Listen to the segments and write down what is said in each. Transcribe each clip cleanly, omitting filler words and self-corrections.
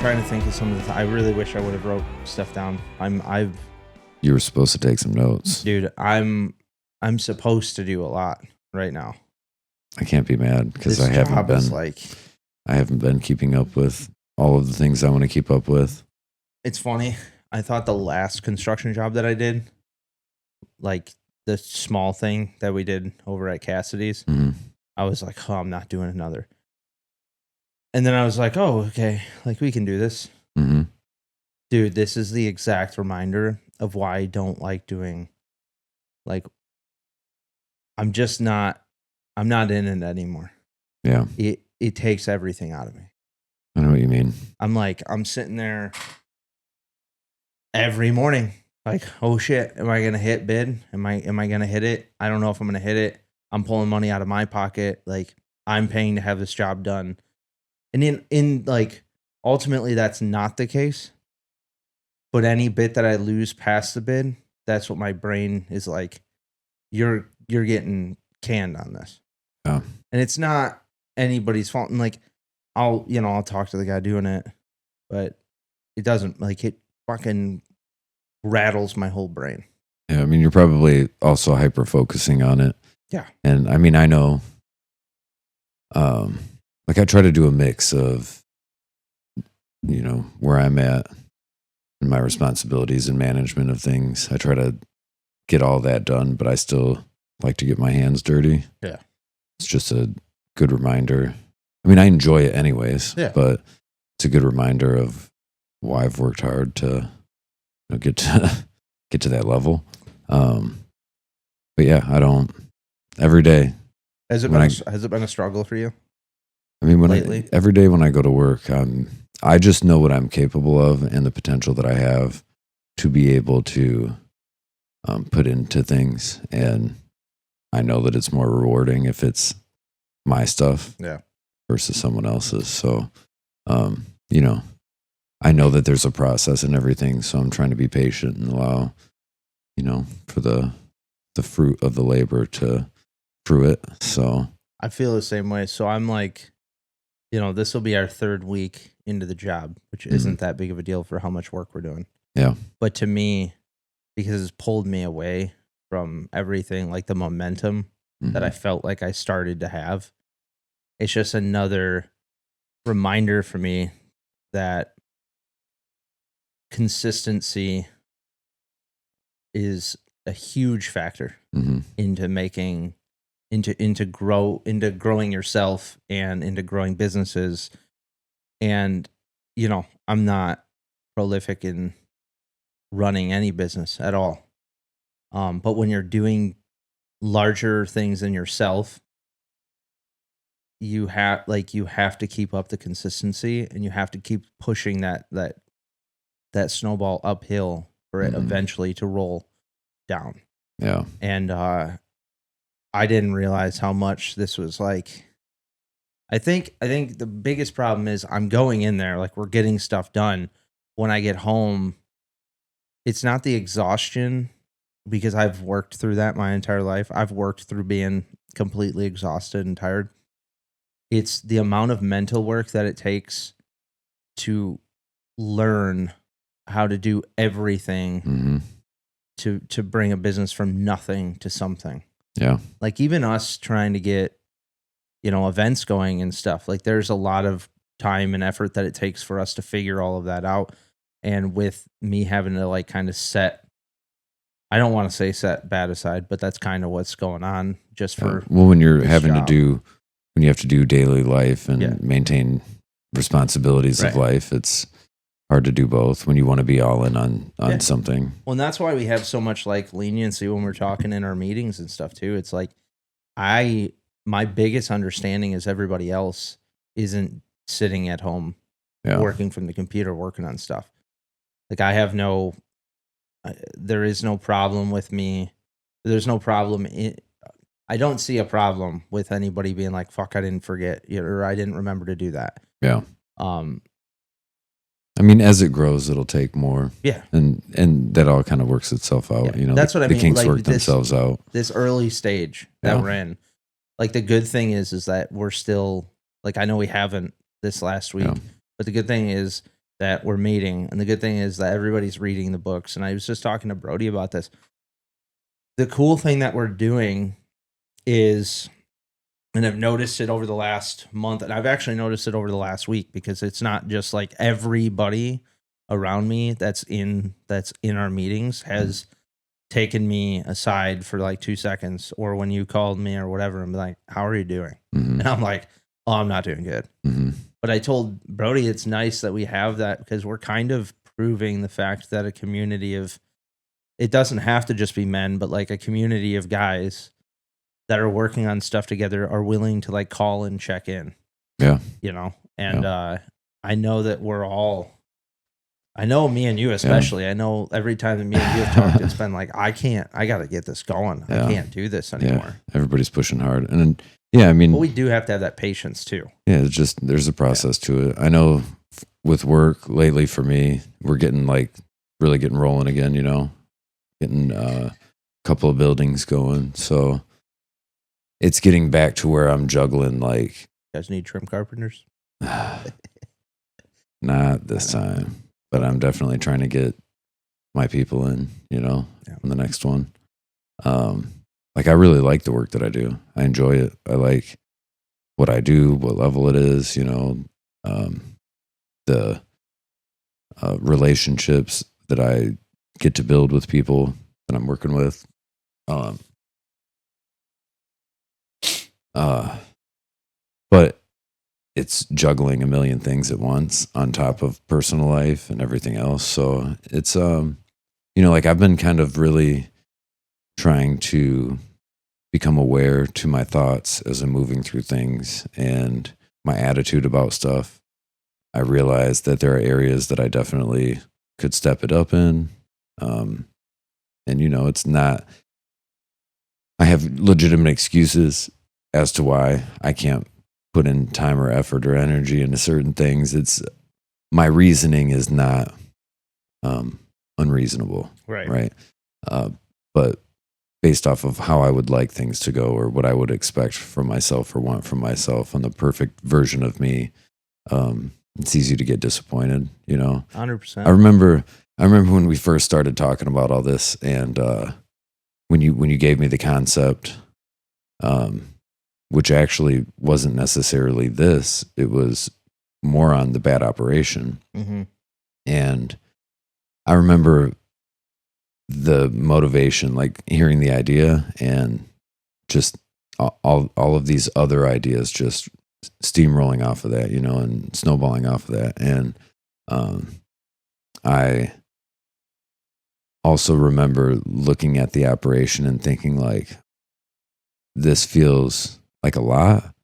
trying to think of some of the. I really wish I would have wrote stuff down. You were supposed to take some notes. Dude, I'm supposed to do a lot right now. I can't be mad because I haven't been keeping up with all of the things I want to keep up with. It's funny. I thought the last construction job that I did, like the small thing that we did over at Cassidy's, I was like, oh, I'm not doing another. And then I was like, oh, okay, like we can do this. Dude, this is the exact reminder of why I don't like doing, like, I'm not in it anymore. Yeah. It takes everything out of me. I know what you mean. I'm sitting there every morning, like, oh shit, am I gonna hit bid? Am I gonna hit it? I don't know if I'm gonna hit it. I'm pulling money out of my pocket. Like, I'm paying to have this job done. And in like, ultimately that's not the case. But any bit that I lose past the bid, that's what my brain is like, you're getting canned on this. Yeah. And it's not anybody's fault. And like, I'll talk to the guy doing it, but it doesn't, like, it fucking rattles my whole brain. Yeah, I mean, you're probably also hyper focusing on it. Yeah. And I mean, I know, like I try to do a mix of, where I'm at and my responsibilities and management of things. I try to get all that done, but I still like to get my hands dirty. Yeah. It's just a good reminder. I mean, I enjoy it anyways, but it's a good reminder of why I've worked hard to get to that level. But yeah, I don't every day. Has it been a struggle for you? I mean, lately? Every day when I go to work, I just know what I'm capable of and the potential that I have to be able to put into things, and I know that it's more rewarding if it's my stuff versus someone else's. So, I know that there's a process and everything, so I'm trying to be patient and allow, for the fruit of the labor to fruit. So I feel the same way. So I'm like, this will be our third week into the job, which isn't that big of a deal for how much work we're doing. Yeah. But to me, because it's pulled me away from everything, like the momentum that I felt like I started to have, it's just another reminder for me that consistency is a huge factor into making, into growing yourself and into growing businesses. And, I'm not prolific in running any business at all. But when you're doing larger things than yourself, you have to keep up the consistency, and you have to keep pushing that snowball uphill for it eventually to roll down. Yeah. And I didn't realize how much this was like. I think the biggest problem is I'm going in there, like, we're getting stuff done. When I get home, it's not the exhaustion, because I've worked through that my entire life. I've worked through being completely exhausted and tired. It's the amount of mental work that it takes to learn how to do everything to bring a business from nothing to something. Yeah. Like, even us trying to get, events going and stuff, like, there's a lot of time and effort that it takes for us to figure all of that out. And with me having to, like, kind of I don't want to say set BAD aside, but that's kind of what's going on just for. Well, when you're having to do, when you have to do daily life and maintain responsibilities of life, it's hard to do both when you want to be all in on something. Well, and that's why we have so much, like, leniency when we're talking in our meetings and stuff too. It's like, my biggest understanding is everybody else isn't sitting at home working from the computer, working on stuff. Like, there is no problem with me. There's no problem. I don't see a problem with anybody being like, fuck, I didn't forget, or I didn't remember to do that. Yeah. I mean, as it grows, it'll take more. Yeah. And that all kind of works itself out. Yeah. That's what I mean. The kinks like, work themselves out. This early stage that we're in. Like, the good thing is that we're still, like, I know we haven't this last week, but the good thing is that we're meeting. And the good thing is that everybody's reading the books. And I was just talking to Brody about this. The cool thing that we're doing is, and I've noticed it over the last month, and I've actually noticed it over the last week, because it's not just like everybody around me that's in our meetings has taken me aside for like 2 seconds, or when you called me or whatever, I'm like, how are you doing? Mm-hmm. And I'm like, oh, I'm not doing good. Mm-hmm. But I told Brody it's nice that we have that, because we're kind of proving the fact that a community of, it doesn't have to just be men, but like a community of guys that are working on stuff together are willing to like call and check in. Yeah. You know, and I know that we're all, I know me and you especially, I know every time that me and you have talked, it's been like, I got to get this going. I can't do this anymore. Yeah. Everybody's pushing hard. And yeah, I mean, but we do have to have that patience too. Yeah, it's just, there's a process to it. I know with work lately for me, we're getting really getting rolling again, you know, getting a couple of buildings going. So it's getting back to where I'm juggling like. You guys need trim carpenters? Not this time, but I'm definitely trying to get my people in, you know, on the next one. Like I really like the work that I do. I enjoy it. I like what I do, what level it is, you know, the relationships that I get to build with people that I'm working with. But it's juggling a million things at once on top of personal life and everything else. So it's, you know, like I've been kind of really trying to become aware to my thoughts as I'm moving through things and my attitude about stuff. I realized that there are areas that I definitely could step it up in. And, you know, it's not, I have legitimate excuses as to why I can't put in time or effort or energy into certain things. It's, my reasoning is not unreasonable. Right. But based off of how I would like things to go, or what I would expect from myself or want from myself, and the perfect version of me, it's easy to get disappointed, you know. 100%. I remember when we first started talking about all this, and when you gave me the concept, which actually wasn't necessarily this, it was more on the bad operation. Mm-hmm. And I remember the motivation, like hearing the idea and just all of these other ideas just steamrolling off of that, you know, and snowballing off of that. And I also remember looking at the operation and thinking like, this feels like a lot,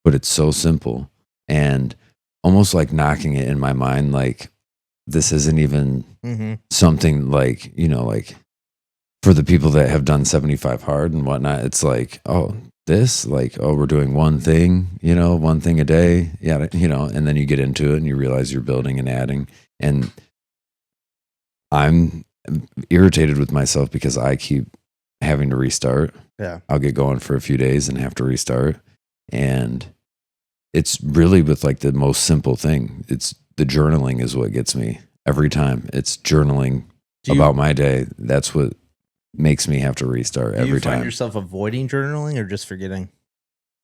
but it's so simple, and almost like knocking it in my mind, like this isn't even something like, you know, like for the people that have done 75 hard and whatnot, it's like, oh, this, like, oh, we're doing one thing, you know, one thing a day. Yeah. You know, and then you get into it and you realize you're building and adding, and I'm irritated with myself because I keep having to restart. Yeah. I'll get going for a few days and have to restart. And it's really with like the most simple thing. It's the journaling is what gets me every time. It's journaling about my day. That's what makes me have to restart every time. Do you find yourself avoiding journaling or just forgetting?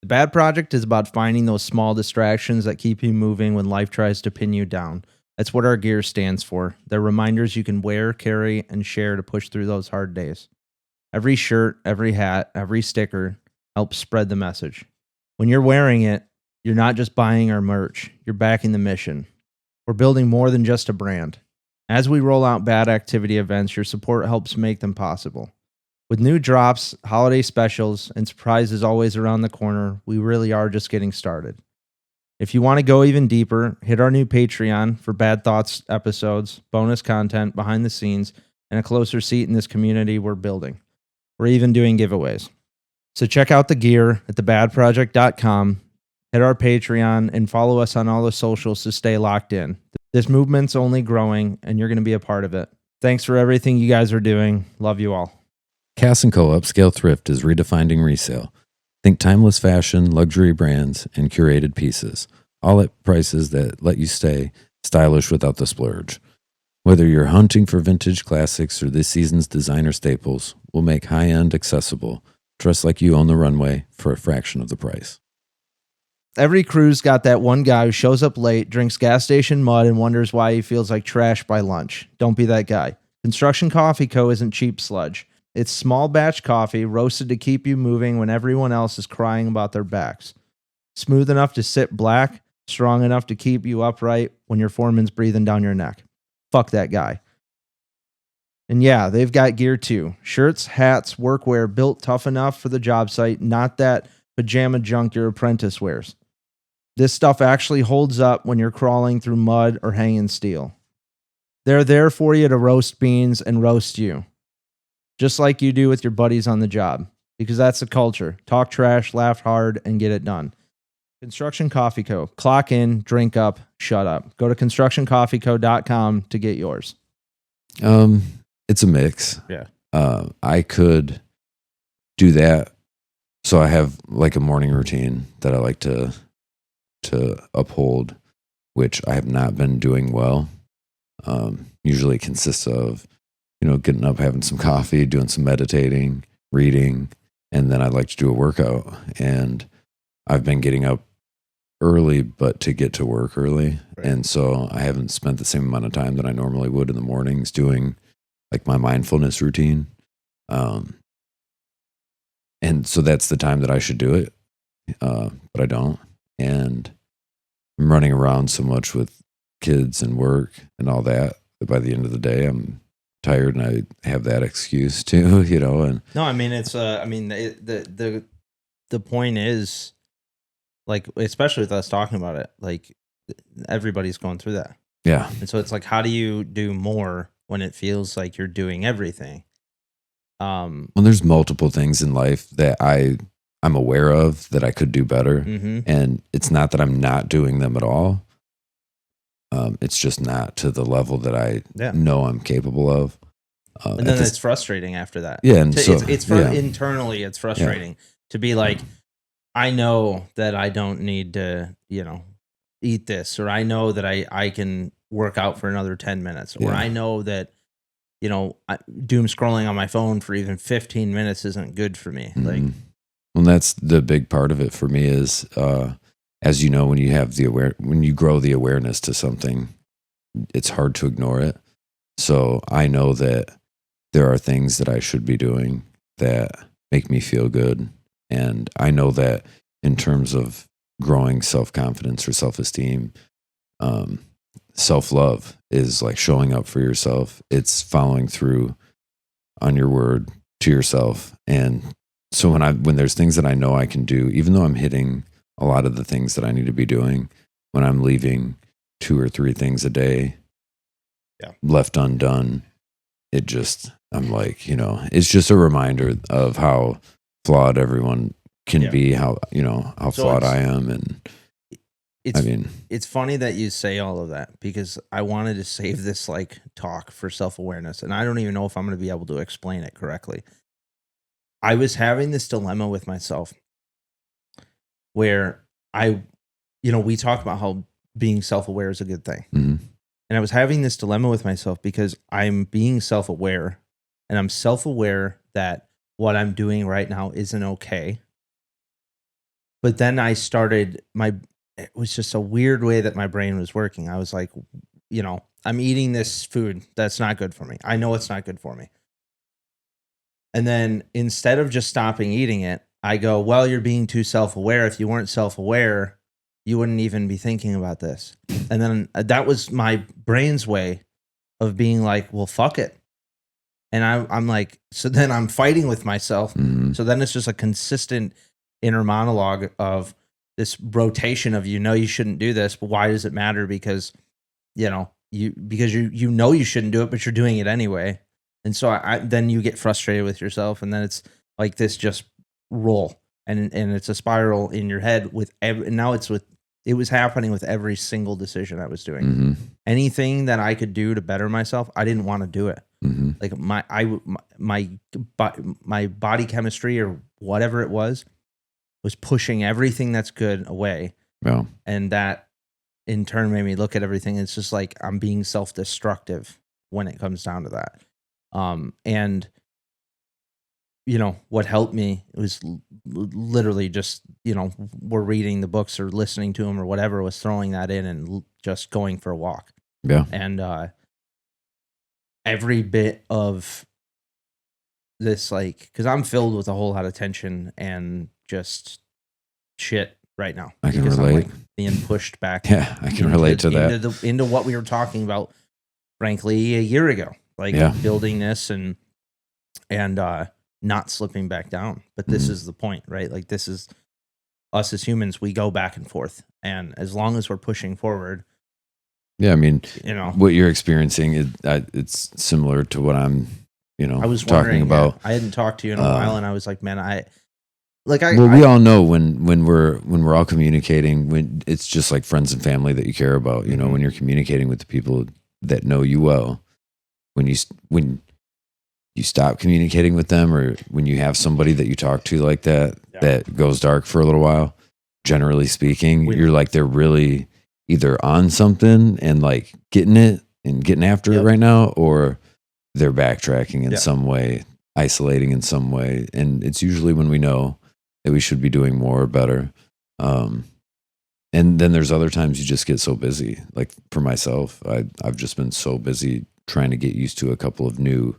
The Bad Project is about finding those small distractions that keep you moving when life tries to pin you down. That's what our gear stands for. They're reminders you can wear, carry, and share to push through those hard days. Every shirt, every hat, every sticker helps spread the message. When you're wearing it, you're not just buying our merch, you're backing the mission. We're building more than just a brand. As we roll out Bad activity events, your support helps make them possible. With new drops, holiday specials, and surprises always around the corner, we really are just getting started. If you want to go even deeper, hit our new Patreon for Bad Thoughts episodes, bonus content, behind the scenes, and a closer seat in this community we're building. We're even doing giveaways. So check out the gear at thebadproject.com, hit our Patreon, and follow us on all the socials to stay locked in. This movement's only growing, and you're going to be a part of it. Thanks for everything you guys are doing. Love you all. Cass & Co. Upscale Thrift is redefining resale. Think timeless fashion, luxury brands, and curated pieces, all at prices that let you stay stylish without the splurge. Whether you're hunting for vintage classics or this season's designer staples, we'll make high-end accessible. Dress like you own the runway for a fraction of the price. Every crew's got that one guy who shows up late, drinks gas station mud, and wonders why he feels like trash by lunch. Don't be that guy. Construction Coffee Co. isn't cheap sludge. It's small batch coffee roasted to keep you moving when everyone else is crying about their backs. Smooth enough to sit black, strong enough to keep you upright when your foreman's breathing down your neck. Fuck that guy. And yeah, they've got gear too. Shirts, hats, workwear built tough enough for the job site, not that pajama junk your apprentice wears. This stuff actually holds up when you're crawling through mud or hanging steel. They're there for you to roast beans and roast you, just like you do with your buddies on the job, because that's the culture. Talk trash, laugh hard, and get it done. Construction Coffee Co. Clock in, drink up, shut up. Go to constructioncoffeeco.com to get yours. It's a mix. Yeah. I could do that. So I have like a morning routine that I like to uphold, which I have not been doing well. Usually it consists of, getting up, having some coffee, doing some meditating, reading, and then I'd like to do a workout. And I've been getting up early, but to get to work early. Right. And so I haven't spent the same amount of time that I normally would in the mornings doing like my mindfulness routine. And so that's the time that I should do it. But I don't. And I'm running around so much with kids and work and all that by the end of the day, I'm tired and I have that excuse too, and no, I mean, it's, the point is, like, especially with us talking about it, like everybody's going through that. Yeah. And so it's like, how do you do more when it feels like you're doing everything? Well, there's multiple things in life that I'm aware of that I could do better. Mm-hmm. And it's not that I'm not doing them at all. It's just not to the level that I know I'm capable of. And then it's frustrating after that. Yeah. And internally, it's frustrating to be like, I know that I don't need to, eat this, or I know that I can work out for another 10 minutes, or I know that, doom scrolling on my phone for even 15 minutes isn't good for me. Mm-hmm. Like, well, that's the big part of it for me is, as you know, when you have when you grow the awareness to something, it's hard to ignore it. So I know that there are things that I should be doing that make me feel good. And I know that in terms of growing self-confidence or self-esteem, self-love is like showing up for yourself. It's following through on your word to yourself. And so when there's things that I know I can do, even though I'm hitting a lot of the things that I need to be doing, when I'm leaving 2 or 3 things a day left undone, I'm like, it's just a reminder of how flawed everyone can be, how flawed I am. And it's funny that you say all of that, because I wanted to save this like talk for self-awareness, and I don't even know if I'm going to be able to explain it correctly. I was having this dilemma with myself where we talk about how being self-aware is a good thing. Mm-hmm. And I was having this dilemma with myself because I'm being self-aware, and I'm self-aware that what I'm doing right now isn't okay. But then I started it was just a weird way that my brain was working. I was like, I'm eating this food that's not good for me. I know it's not good for me. And then instead of just stopping eating it, I go, well, you're being too self-aware. If you weren't self-aware, you wouldn't even be thinking about this. And then that was my brain's way of being like, well, fuck it. And I'm like, so then I'm fighting with myself. Mm-hmm. So then it's just a consistent inner monologue of this rotation of, you shouldn't do this, but why does it matter? Because, you know you shouldn't do it, but you're doing it anyway. And so then you get frustrated with yourself, and then it's like this just roll, and it's a spiral in your head with it was happening with every single decision I was doing. Mm-hmm. Anything that I could do to better myself, I didn't want to do it. Mm-hmm. Like my body chemistry or whatever it was pushing everything that's good away. Yeah. And that in turn made me look at everything. It's just like I'm being self-destructive when it comes down to that. And what helped me was literally just, we're reading the books or listening to them or whatever, was throwing that in and just going for a walk. Yeah. And every bit of this, like, because I'm filled with a whole lot of tension and just shit right now. I can because relate. I'm, like, being pushed back. Yeah, I can relate to that. Into what we were talking about, frankly, a year ago. Like, building this and not slipping back down. But this is the point, right? Like, this is us as humans. We go back and forth, and as long as we're pushing forward. Yeah, I mean, what you're experiencing, it's similar to what I'm, I was talking about. Yeah, I hadn't talked to you in a while, and I was like, man, we all know when we're all communicating, when it's just like friends and family that you care about, when you're communicating with the people that know you well, when you stop communicating with them, or when you have somebody that you talk to like that goes dark for a little while, generally speaking, you're like, they're really either on something and like getting it and getting after it right now, or they're backtracking in some way, isolating in some way. And it's usually when we know that we should be doing more or better. And then there's other times you just get so busy. Like for myself, I've just been so busy trying to get used to a couple of new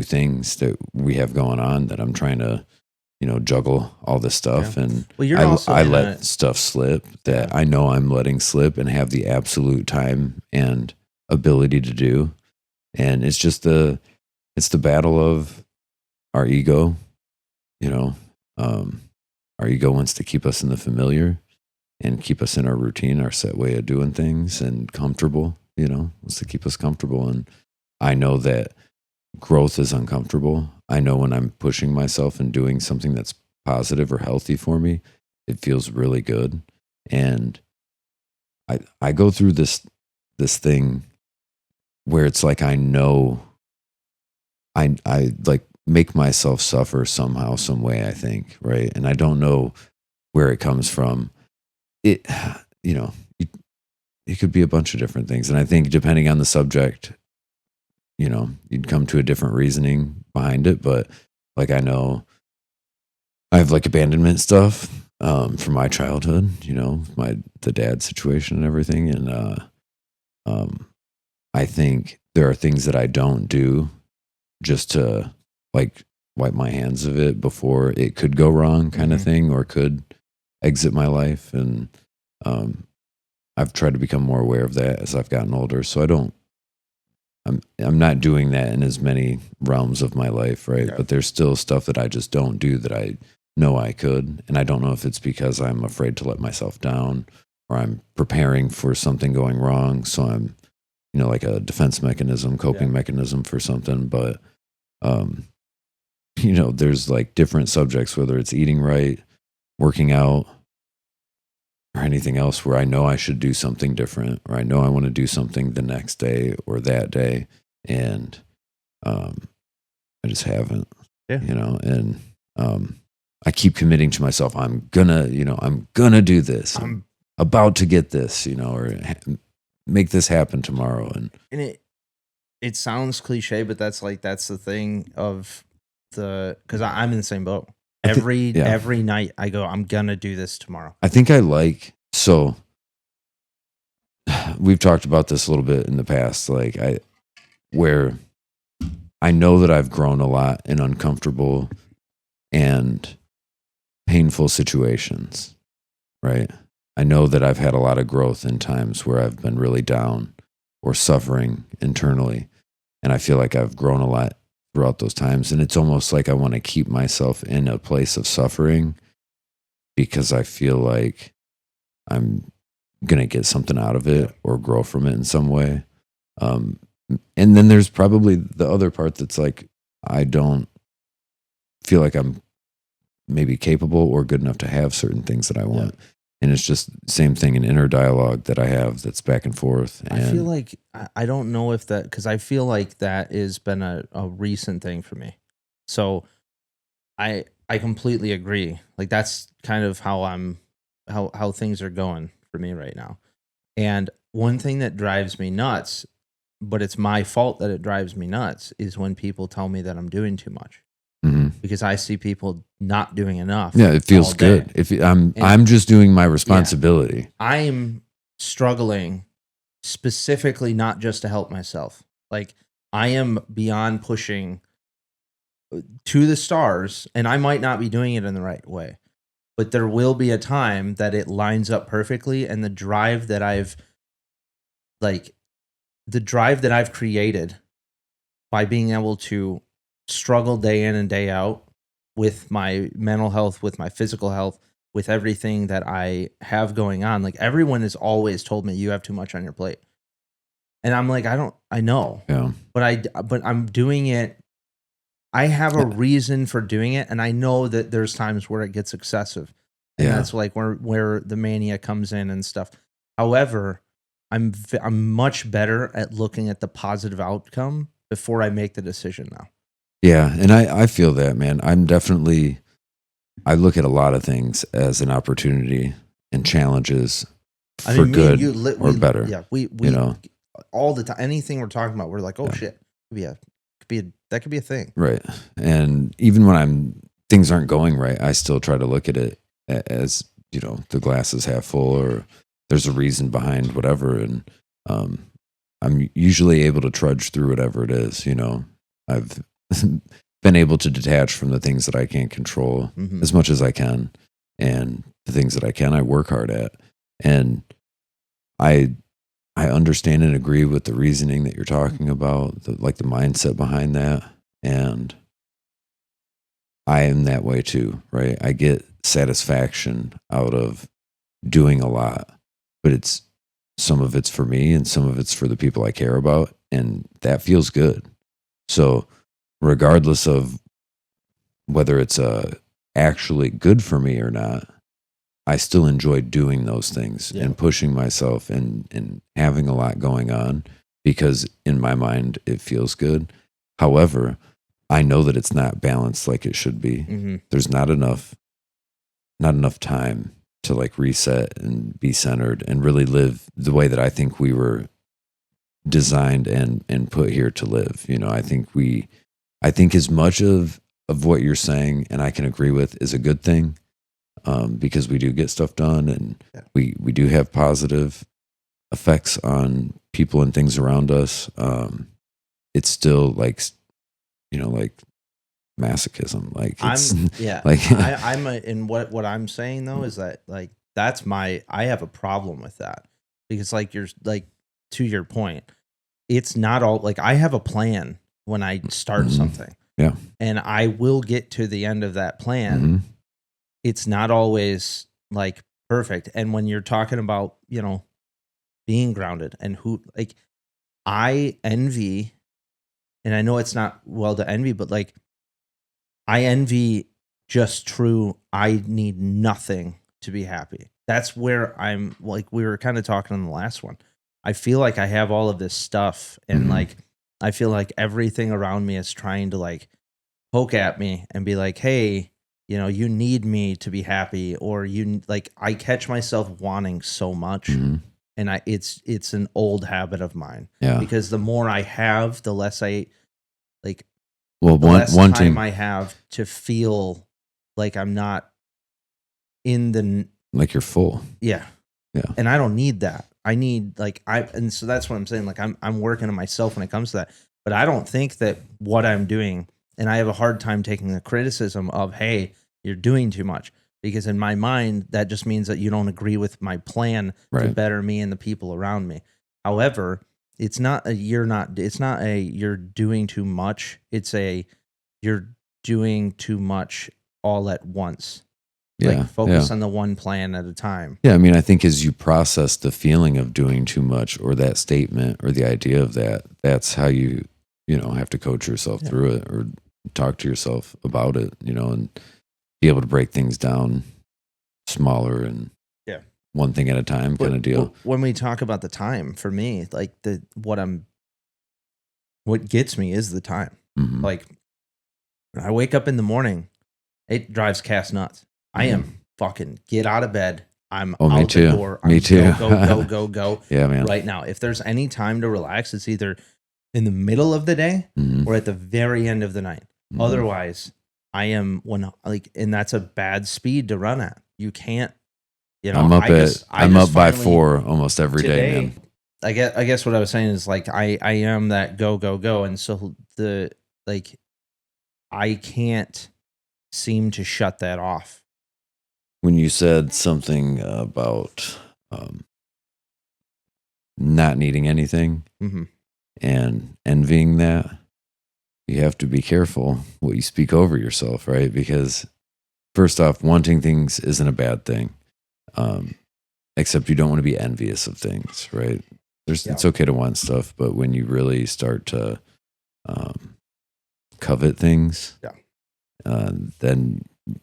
things that we have going on, that I'm trying to, juggle all this stuff. And I let stuff slip that I know I'm letting slip and have the absolute time and ability to do. And it's just the battle of our ego, our ego wants to keep us in the familiar and keep us in our routine, our set way of doing things, and comfortable, wants to keep us comfortable. And I know that growth is uncomfortable. I know when I'm pushing myself and doing something that's positive or healthy for me, it feels really good. And I go through this thing where it's like, I know I like make myself suffer somehow, some way, I think, right? And I don't know where it comes from. It could be a bunch of different things. And I think depending on the subject, you'd come to a different reasoning behind it. But like, I know I have like abandonment stuff from my childhood, the dad situation and everything. And I think there are things that I don't do just to like wipe my hands of it before it could go wrong, kind of thing, or could exit my life. And I've tried to become more aware of that as I've gotten older. So I'm not doing that in as many realms of my life, right? But there's still stuff that I just don't do that I know I could. And I don't know if it's because I'm afraid to let myself down, or I'm preparing for something going wrong. So I'm, like a defense mechanism, coping mechanism for something. But, there's like different subjects, whether it's eating right, working out, or anything else, where I know I should do something different, or I know I want to do something the next day or that day. And I just haven't, and I keep committing to myself, I'm gonna do this. I'm about to get this, or make this happen tomorrow. And it sounds cliche, but that's the thing of because I'm in the same boat. Every night I go, I'm gonna do this tomorrow. I think so we've talked about this a little bit in the past, where I know that I've grown a lot in uncomfortable and painful situations, right? I know that I've had a lot of growth in times where I've been really down or suffering internally. And I feel like I've grown a lot throughout those times. And it's almost like I want to keep myself in a place of suffering because I feel like I'm going to get something out of it or grow from it in some way. And then there's probably the other part that's like, I don't feel like I'm maybe capable or good enough to have certain things that I want. Yeah. And it's just same thing, an inner dialogue that I have that's back and forth. And I feel like, I don't know if that, because I feel like that has been a recent thing for me. So I completely agree. Like that's kind of how how things are going for me right now. And one thing that drives me nuts, but it's my fault that it drives me nuts, is when people tell me that I'm doing too much, Mhm. because I see people not doing enough. Yeah, it feels all day. good. If I'm And I'm just doing my responsibility. I'm struggling specifically not just to help myself. Like, I am beyond pushing to the stars, and I might not be doing it in the right way, but there will be a time that it lines up perfectly, and like the drive that I've created by being able to struggle day in and day out with my mental health, with my physical health, with everything that I have going on. Like, everyone has always told me you have too much on your plate. And I'm like, I know, Yeah. but I'm doing it. I have a reason for doing it. And I know that there's times where it gets excessive, and Yeah. that's like where the mania comes in and stuff. However, I'm much better at looking at the positive outcome before I make the decision now. Yeah. And I feel that, man. I look at a lot of things as an opportunity and challenges I for mean, me and good you, or better. yeah, You we know? all the time. Anything we're talking about, we're like, oh Yeah. shit, that could be a thing. Right. And even when things aren't going right, I still try to look at it as, the glass is half full, or there's a reason behind whatever. And I'm usually able to trudge through whatever it is. I've been able to detach from the things that I can't control Mhm. as much as I can. And the things that I can, I work hard at. And I understand and agree with the reasoning that you're talking about, the mindset behind that. And I am that way too, right? I get satisfaction out of doing a lot, but some of it's for me and some of it's for the people I care about. And that feels good. So regardless of whether it's actually good for me or not, I still enjoy doing those things and pushing myself and having a lot going on, because in my mind it feels good. However, I know that it's not balanced like it should be. Mhm. There's not enough time to like reset and be centered and really live the way that I think we were designed and put here to live. I think as much of what you're saying, and I can agree with, is a good thing. Because we do get stuff done, and we do have positive effects on people and things around us. It's still like masochism. Like it's And what I'm saying though is that, like, I have a problem with that, because, like, you're like, to your point, it's not all, like, I have a plan when I start something. Yeah. And I will get to the end of that plan. Mhm. It's not always like perfect. And when you're talking about, being grounded, and like, I envy, and I know it's not well to envy, but like, I envy just true, I need nothing to be happy. That's where I'm, like, we were kind of talking on the last one. I feel like I have all of this stuff, and Mhm. like, I feel like everything around me is trying to like poke at me and be like, hey, you need me to be happy, or like, I catch myself wanting so much. Mhm. And it's an old habit of mine, Yeah. because the more I have, the less I like, Well, the less time wanting, I have to feel like I'm not in the like, you're full. yeah. Yeah. And I don't need that. I need, like, and so that's what I'm saying. Like, I'm working on myself when it comes to that. But I don't think that what I'm doing, and I have a hard time taking the criticism of, hey, you're doing too much, because in my mind that just means that you don't agree with my plan to Right. better me and the people around me. However, it's not a you're doing too much. It's a you're doing too much all at once. Yeah. Like, focus on the one plan at a time. Yeah, I mean, I think as you process the feeling of doing too much, or that statement, or the idea of that, that's how you have to coach yourself through it, or talk to yourself about it, and be able to break things down smaller and one thing at a time kind of deal. When we talk about the time, for me, like, what gets me is the time. Mhm. Like, when I wake up in the morning, it drives Cass nuts. I am fucking get out of bed, I'm Oh, me out the too. door. Me I'm too. go Yeah, man. right now. If there's any time to relax, it's either in the middle of the day Mhm. or at the very end of the night. Mhm. Otherwise, I am and that's a bad speed to run at. You can't, I'm up I'm up by 4 almost every day, today, man. I guess what I was saying is like I am that go, and so like I can't seem to shut that off. When you said something about not needing anything Mm-hmm. and envying that, you have to be careful what you speak over yourself, right? Because first off, wanting things isn't a bad thing, except you don't want to be envious of things, right? It's okay to want stuff, but when you really start to covet things, then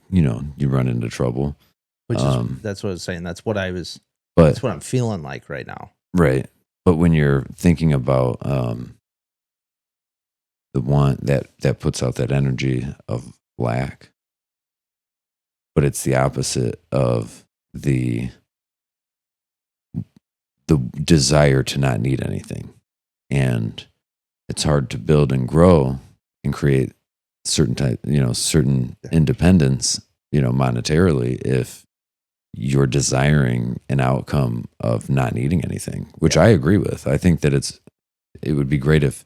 you run into trouble. Which is that's what I was saying. That's what I'm feeling like right now. Right. But when you're thinking about the want that puts out that energy of lack, but it's the opposite of the desire to not need anything. And it's hard to build and grow and create certain independence, monetarily, if you're desiring an outcome of not needing anything, which I agree with. I think that it would be great if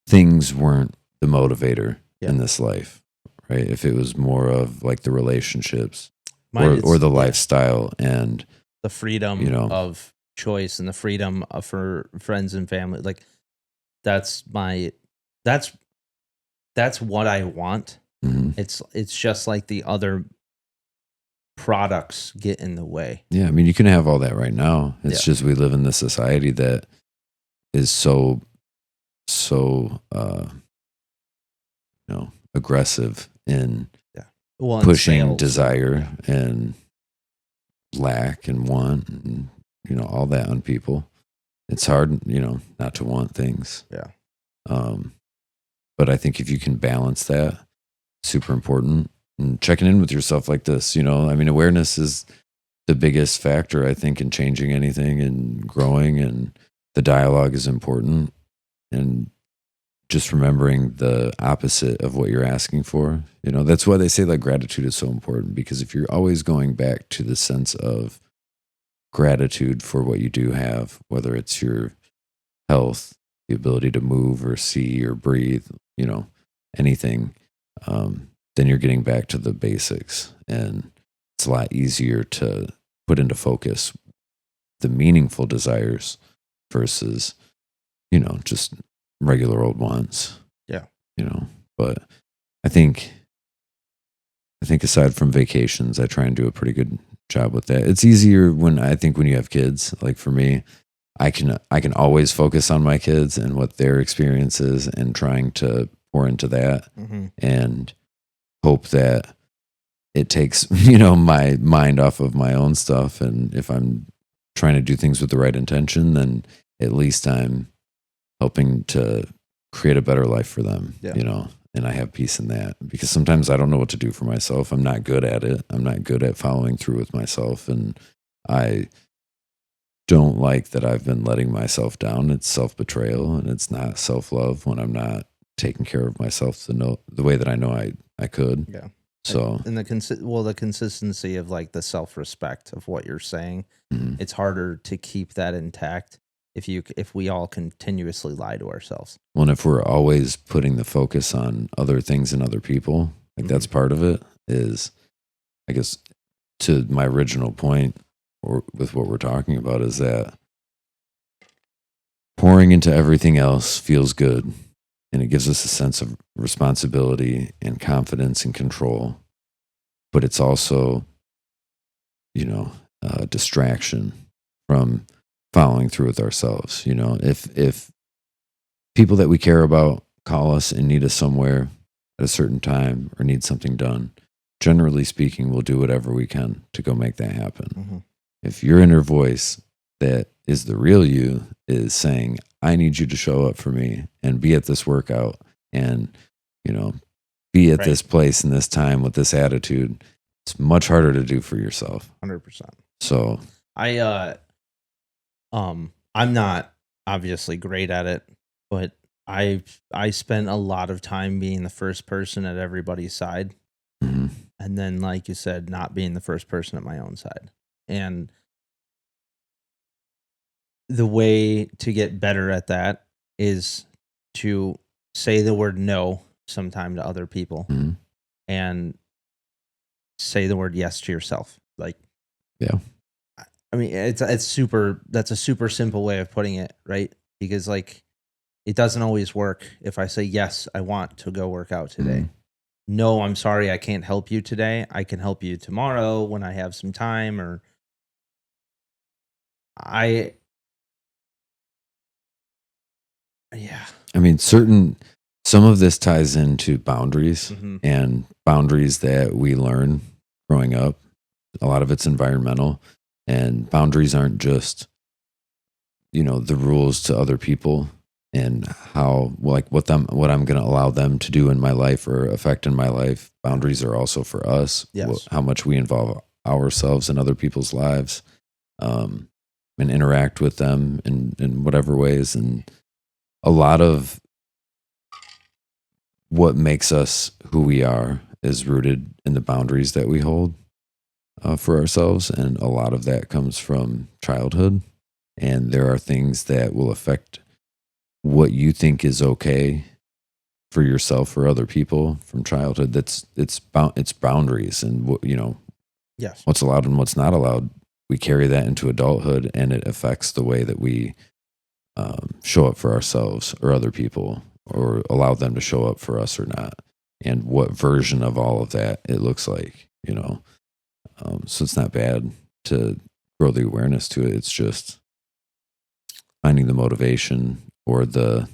things weren't the motivator in this life, right? If it was more of like the relationships or the lifestyle and the freedom of choice and the freedom for friends and family. Like that's what I want. Mm-hmm. It's just like the other products get in the way. Yeah, I mean, you can have all that right now. It's just we live in this society that is so aggressive in pushing sales, desire and lack and want and all that on people. It's hard, not to want things. Yeah. But I think if you can balance that, super important. And checking in with yourself like this, I mean, awareness is the biggest factor, I think, in changing anything and growing, and the dialogue is important. And just remembering the opposite of what you're asking for, that's why they say like gratitude is so important, because if you're always going back to the sense of gratitude for what you do have, whether it's your health, the ability to move or see or breathe, anything, then you're getting back to the basics, and it's a lot easier to put into focus the meaningful desires versus, just regular old wants. Yeah. But I think aside from vacations, I try and do a pretty good job with that. It's easier when you have kids. Like for me, I can always focus on my kids and what their experience is and trying to pour into that, and hope that it takes, my mind off of my own stuff. And if I'm trying to do things with the right intention, then at least I'm helping to create a better life for them, and I have peace in that, because sometimes I don't know what to do for myself. I'm not good at it. I'm not good at following through with myself. And I don't like that I've been letting myself down. It's self-betrayal, and it's not self-love when I'm not taking care of myself the way that I know I could. Yeah. So, and the consistency of like the self-respect of what you're saying, it's harder to keep that intact if we all continuously lie to ourselves. Well, and if we're always putting the focus on other things and other people, like that's part of it. Is, I guess, to my original point, or with what we're talking about, is that pouring into everything else feels good, and it gives us a sense of responsibility and confidence and control. But it's also, a distraction from following through with ourselves. If people that we care about call us and need us somewhere at a certain time or need something done, generally speaking, we'll do whatever we can to go make that happen. If your inner voice that is the real you is saying, I need you to show up for me and be at this workout and, be at this place and this time with this attitude, it's much harder to do for yourself. 100%. So I'm not obviously great at it, but I spent a lot of time being the first person at everybody's side, mhm. and then, like you said, not being the first person at my own side. And the way to get better at that is to say the word no sometime to other people Mhm. and say the word yes to yourself. Like, Yeah. I mean, it's super. That's a super simple way of putting it, right? Because like, it doesn't always work. If I say yes, I want to go work out today. Mhm. No, I'm sorry, I can't help you today. I can help you tomorrow when I have some time. Or I, yeah. I mean, some of this ties into boundaries Hmm. and boundaries that we learn growing up. A lot of it's environmental, and boundaries aren't just, the rules to other people and how, like, what I'm going to allow them to do in my life or affect in my life. Boundaries are also for us, Yes. how much we involve ourselves in other people's lives, um, and interact with them in whatever ways. And a lot of what makes us who we are is rooted in the boundaries that we hold for ourselves. And a lot of that comes from childhood. And there are things that will affect what you think is okay for yourself or other people from childhood. It's boundaries and Yes. what's allowed and what's not allowed. We carry that into adulthood, and it affects the way that we show up for ourselves or other people, or allow them to show up for us or not, and what version of all of that it looks like. So it's not bad to grow the awareness to it. It's just finding the motivation or the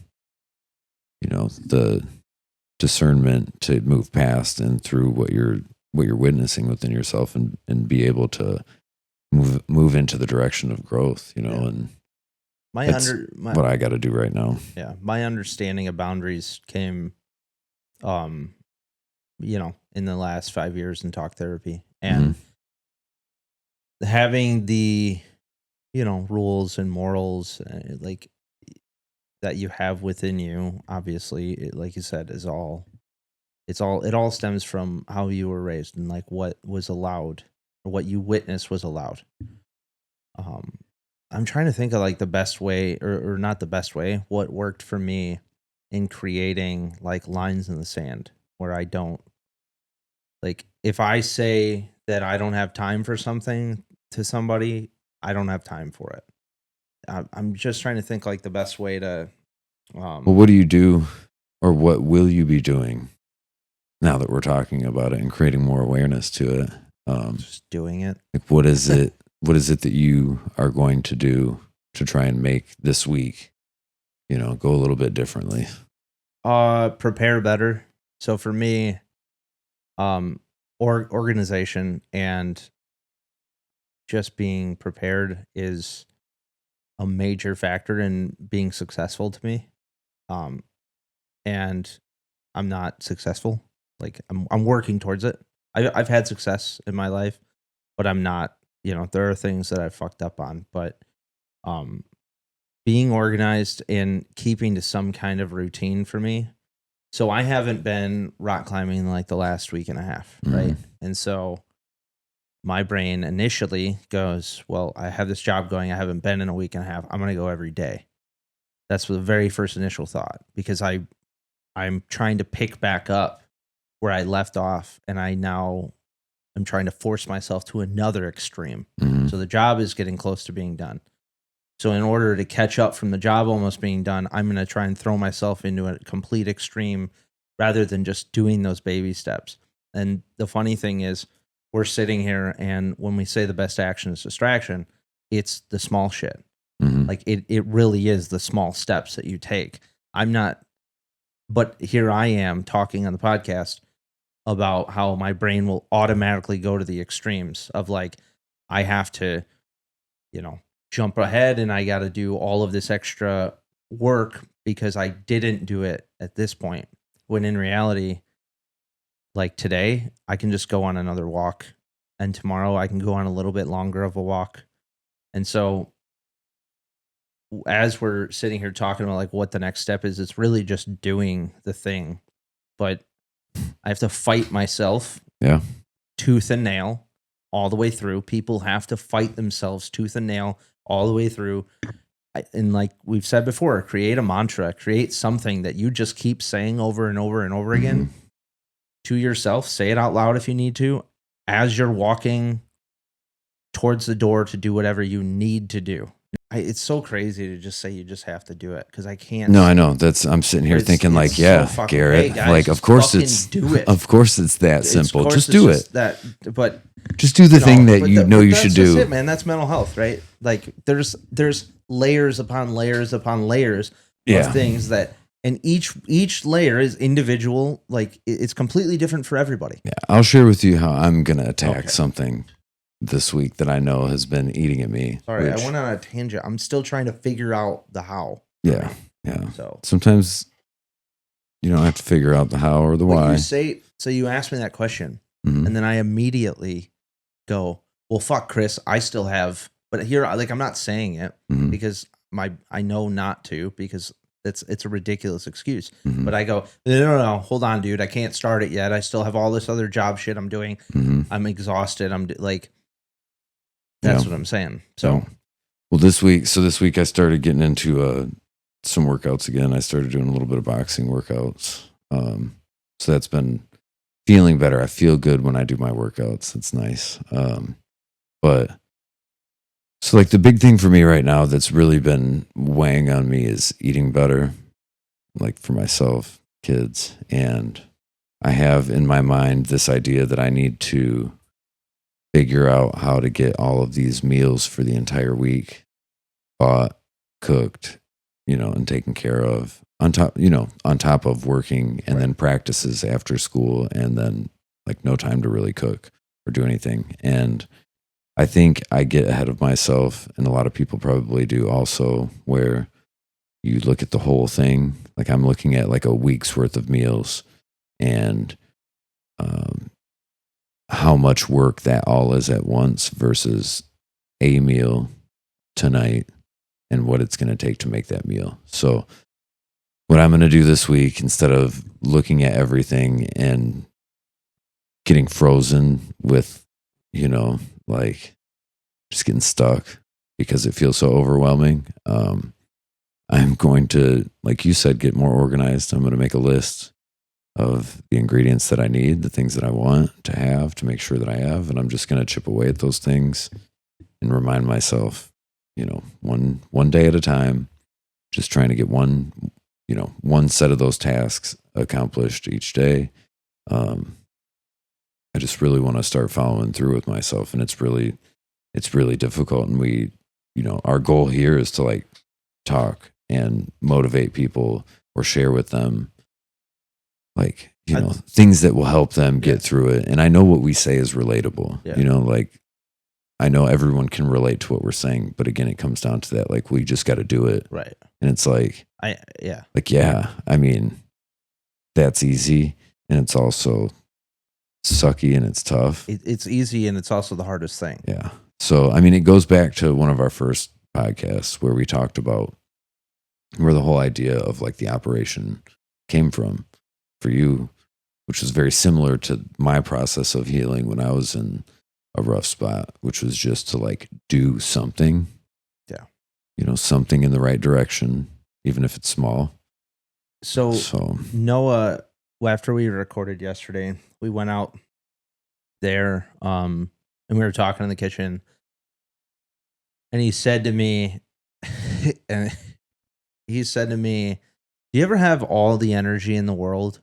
discernment to move past and through what you're witnessing within yourself, and be able to move into the direction of growth, Yeah. and My that's under my what I got to do right now. Yeah, my understanding of boundaries came, um, in the last 5 years in talk therapy, Hmm. and having the rules and morals, like, that you have within you. Obviously, like you said, it all stems from how you were raised and like what was allowed or what you witnessed was allowed. Um, I'm trying to think of like the best way, or not the best way, what worked for me in creating like lines in the sand where I don't, like, if I say that I don't have time for something to somebody, I don't have time for it. I'm just trying to think like the best way to, Well, um, what do you do, or what will you be doing now that we're talking about it and creating more awareness to it? just doing it. Like, what is it? What is it that you are going to do to try and make this week, go a little bit differently? Prepare better. So for me, um, organization and just being prepared is a major factor in being successful to me. Um, and I'm not successful. Like, I'm working towards it. I've had success in my life, but I'm not. There are things that I fucked up on, but um, being organized and keeping to some kind of routine for me. So I haven't been rock climbing like the last week and a half, Hmm. right? And so my brain initially goes, well, I have this job going. I haven't been in a week and a half. I'm going to go every day. That's the very first initial thought, because I'm trying to pick back up where I left off, and I'm trying to force myself to another extreme. Hmm. So the job is getting close to being done. So in order to catch up from the job almost being done, I'm going to try and throw myself into a complete extreme rather than just doing those baby steps. And the funny thing is, we're sitting here, and when we say the best action is distraction, it's the small shit. Hmm. Like, it really is the small steps that you take. I'm not, but here I am talking on the podcast about how my brain will automatically go to the extremes of like, I have to, you know, jump ahead and I got to do all of this extra work because I didn't do it at this point. When in reality, like today, I can just go on another walk and tomorrow I can go on a little bit longer of a walk. And so as we're sitting here talking about like what the next step is, it's really just doing the thing. But I have to fight myself tooth and nail all the way through. People have to fight themselves tooth and nail all the way through. And like we've said before, create a mantra, create something that you just keep saying over and over and over again to yourself. Say it out loud if you need to, as you're walking towards the door to do whatever you need to do. It's so crazy to just say you just have to do it because I can't. No, I know. I'm sitting here thinking like, yeah, so Garrett, hey guys, like of course do it. Of course it's that simple. Just do it. But just do the thing that you should do. That's it, man. That's mental health, right? Like there's layers upon layers upon layers of things that, and each layer is individual. Like it's completely different for everybody. Yeah, I'll share with you how I'm gonna attack something this week that I know has been eating at me. Sorry, I went on a tangent. I'm still trying to figure out the how. Yeah. So sometimes you don't have to figure out the how or the why. So you asked me that question, and then I immediately go, "Well, fuck, Chris. I still have." But here, like, I'm not saying it because I know not to because it's a ridiculous excuse. But I go, no, hold on, dude. I can't start it yet. I still have all this other job shit I'm doing. I'm exhausted. I'm like. That's what I'm saying. So, well, this week I started getting into some workouts again. I started doing a little bit of boxing workouts. So that's been feeling better. I feel good when I do my workouts. It's nice. But so like the big thing for me right now that's really been weighing on me is eating better, like for myself, kids. And I have in my mind this idea that I need to figure out how to get all of these meals for the entire week bought, cooked, and taken care of on top of working and then practices after school and then like no time to really cook or do anything. And I think I get ahead of myself, and a lot of people probably do also, where you look at the whole thing. Like I'm looking at like a week's worth of meals and, how much work that all is at once versus a meal tonight and what it's going to take to make that meal. So what I'm going to do this week, instead of looking at everything and getting frozen with, like just getting stuck because it feels so overwhelming, I'm going to, like you said, get more organized. I'm going to make a list of the ingredients that I need, the things that I want to have to make sure that I have. And I'm just going to chip away at those things and remind myself, one day at a time, just trying to get one set of those tasks accomplished each day. I just really want to start following through with myself. And it's really difficult. And our goal here is to like talk and motivate people or share with them like, things that will help them get through it. And I know what we say is relatable, like I know everyone can relate to what we're saying, but again, it comes down to that. Like, we just got to do it. Right. And it's like, I mean, that's easy. And it's also sucky and it's tough. It's easy. And it's also the hardest thing. Yeah. So, I mean, it goes back to one of our first podcasts where we talked about where the whole idea of like the operation came from for you, which was very similar to my process of healing when I was in a rough spot, which was just to like do something. Yeah. Something in the right direction, even if it's small. So Noah, after we recorded yesterday, we went out there, and we were talking in the kitchen, and he said to me, do you ever have all the energy in the world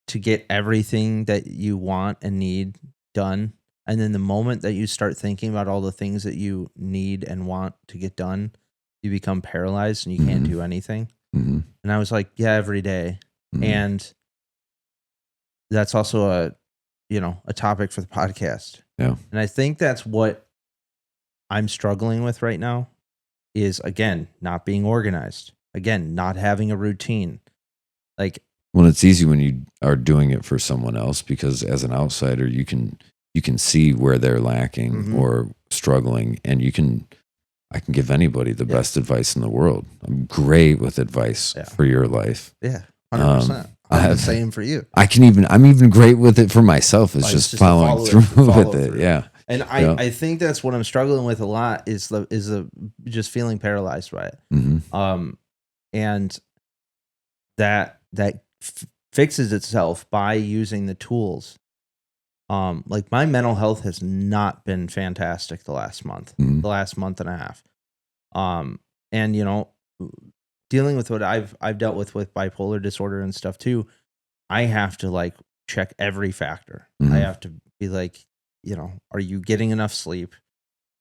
to get everything that you want and need done? And then the moment that you start thinking about all the things that you need and want to get done, you become paralyzed and you can't do anything. Mm-hmm. And I was like, yeah, every day. And that's also a topic for the podcast. Yeah. And I think that's what I'm struggling with right now is, again, not being organized. Again, not having a routine. Like, well, it's easy when you are doing it for someone else, because as an outsider, you can you can see where they're lacking Mhm. or struggling, and I can give anybody the best advice in the world. I'm great with advice for your life. Yeah. 100%. I'm the same for you. I'm even great with it for myself. It's just following through with it. Yeah. And I think that's what I'm struggling with a lot is the just feeling paralyzed by it. Mm-hmm. And that fixes itself by using the tools. Like my mental health has not been fantastic the last month, Mm-hmm. the last month and a half. And you know, dealing with what I've dealt with bipolar disorder and stuff too, I have to like check every factor. Mm-hmm. I have to be like, you know, are you getting enough sleep?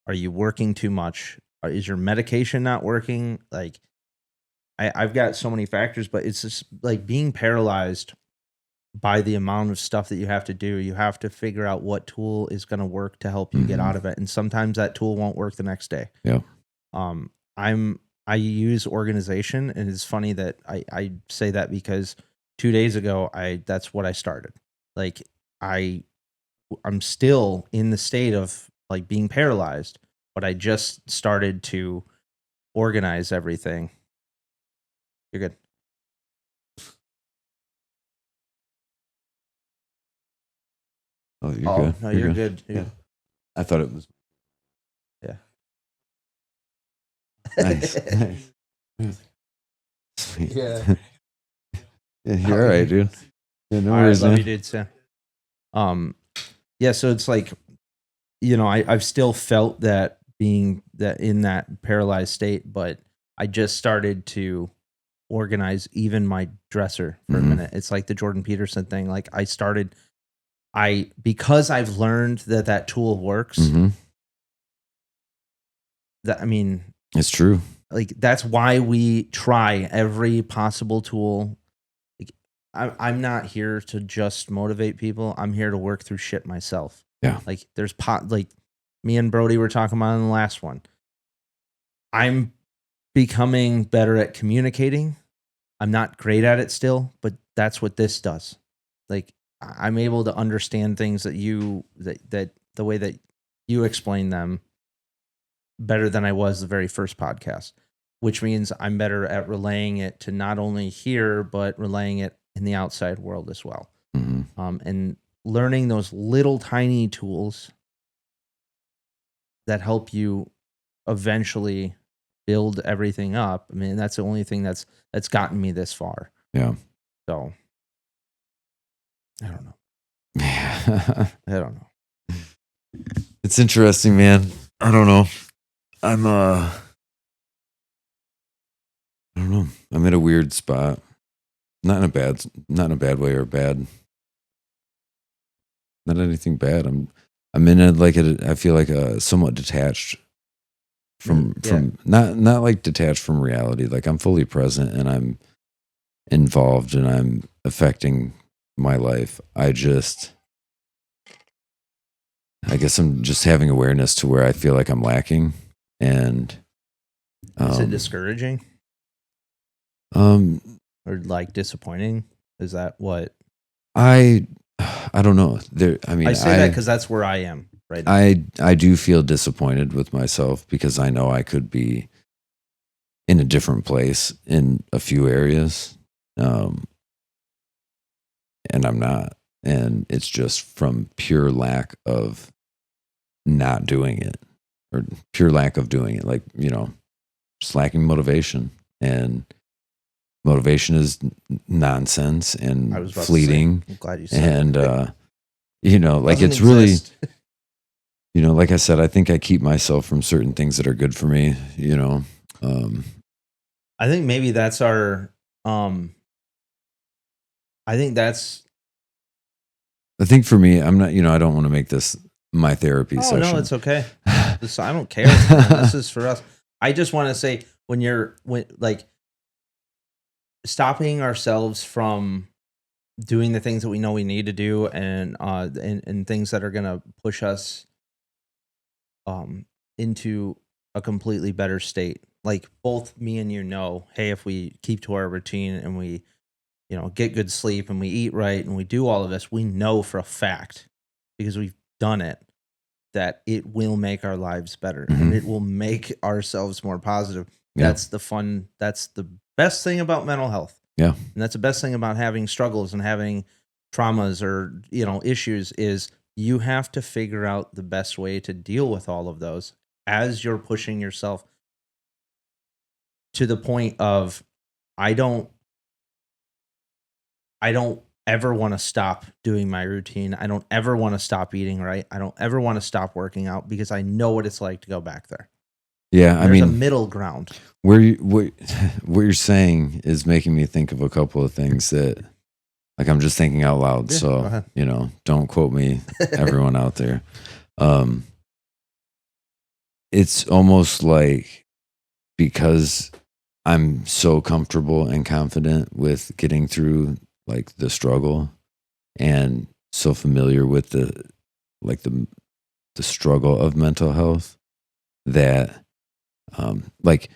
Are you working too much? Is your medication not working? Like I've got so many factors, but it's just like being paralyzed by the amount of stuff that you have to do. You have to figure out what tool is going to work to help you get out of it. And sometimes that tool won't work the next day. Yeah. I use organization, and it's funny that I say that because 2 days ago that's what I started. Like I'm still in the state of like being paralyzed, but I just started to organize everything. You're good. Oh, you're good. No, you're good. Yeah. I thought it was. Yeah. Nice. Nice. Sweet. Yeah. Yeah, you're all right, dude. Yeah, no worries, Love man. you, dude. So, yeah, so it's like, you know, I've still felt that being that in that paralyzed state, but I just started to organize even my dresser for a minute. It's like the Jordan Peterson thing. Like because I've learned that tool works. That, I mean, it's true. Like that's why we try every possible tool. Like I'm not here to just motivate people. I'm here to work through shit myself. Yeah. Like there's like me and Brody were talking about in the last one. I'm becoming better at communicating. I'm not great at it still, but that's what this does. Like I'm able to understand things that that the way that you explain them better than I was the very first podcast, which means I'm better at relaying it to not only here, but relaying it in the outside world as well. And learning those little tiny tools that help you eventually build everything up. I mean, that's the only thing that's gotten me this far. Yeah. So I don't know. I don't know. It's interesting, man. I don't know. I don't know. I'm in a weird spot. Not in a bad way or bad. Not anything bad. I'm in I feel like somewhat detached from not like detached from reality. Like I'm fully present and I'm involved and I'm affecting my life. I guess I'm just having awareness to where I feel like I'm lacking. And is it discouraging? Or like disappointing? Is that what I don't know. I say that because that's where I am right now. I do feel disappointed with myself because I know I could be in a different place in a few areas. And I'm not. And it's just from pure lack of not doing it or pure lack of doing it. Like, you know, just lacking motivation, and motivation is nonsense and fleeting. I'm glad you said and, you know, like doesn't it's really, exist. you know, like I said, I think I keep myself from certain things that are good for me, you know. I think maybe that's our, I think for me, I'm not, you know, I don't want to make this my therapy session. No, it's okay. I don't care. This is for us. I just want to say when like stopping ourselves from doing the things that we know we need to do and things that are going to push us into a completely better state. Like both me and you know, hey, if we keep to our routine and we, you know, get good sleep and we eat right and we do all of this, we know for a fact because we've done it, that it will make our lives better Mhm. and it will make ourselves more positive. Yeah. That's the best thing about mental health. Yeah. And that's the best thing about having struggles and having traumas or, issues is you have to figure out the best way to deal with all of those as you're pushing yourself to the point of, I don't ever want to stop doing my routine. I don't ever want to stop eating right. I don't ever want to stop working out because I know what it's like to go back there. Yeah. There's a middle ground. What you're saying is making me think of a couple of things that, like, I'm just thinking out loud. Yeah, go ahead. So, don't quote me, everyone out there. It's almost like, because I'm so comfortable and confident with getting through like the struggle, and so familiar with the struggle of mental health, that like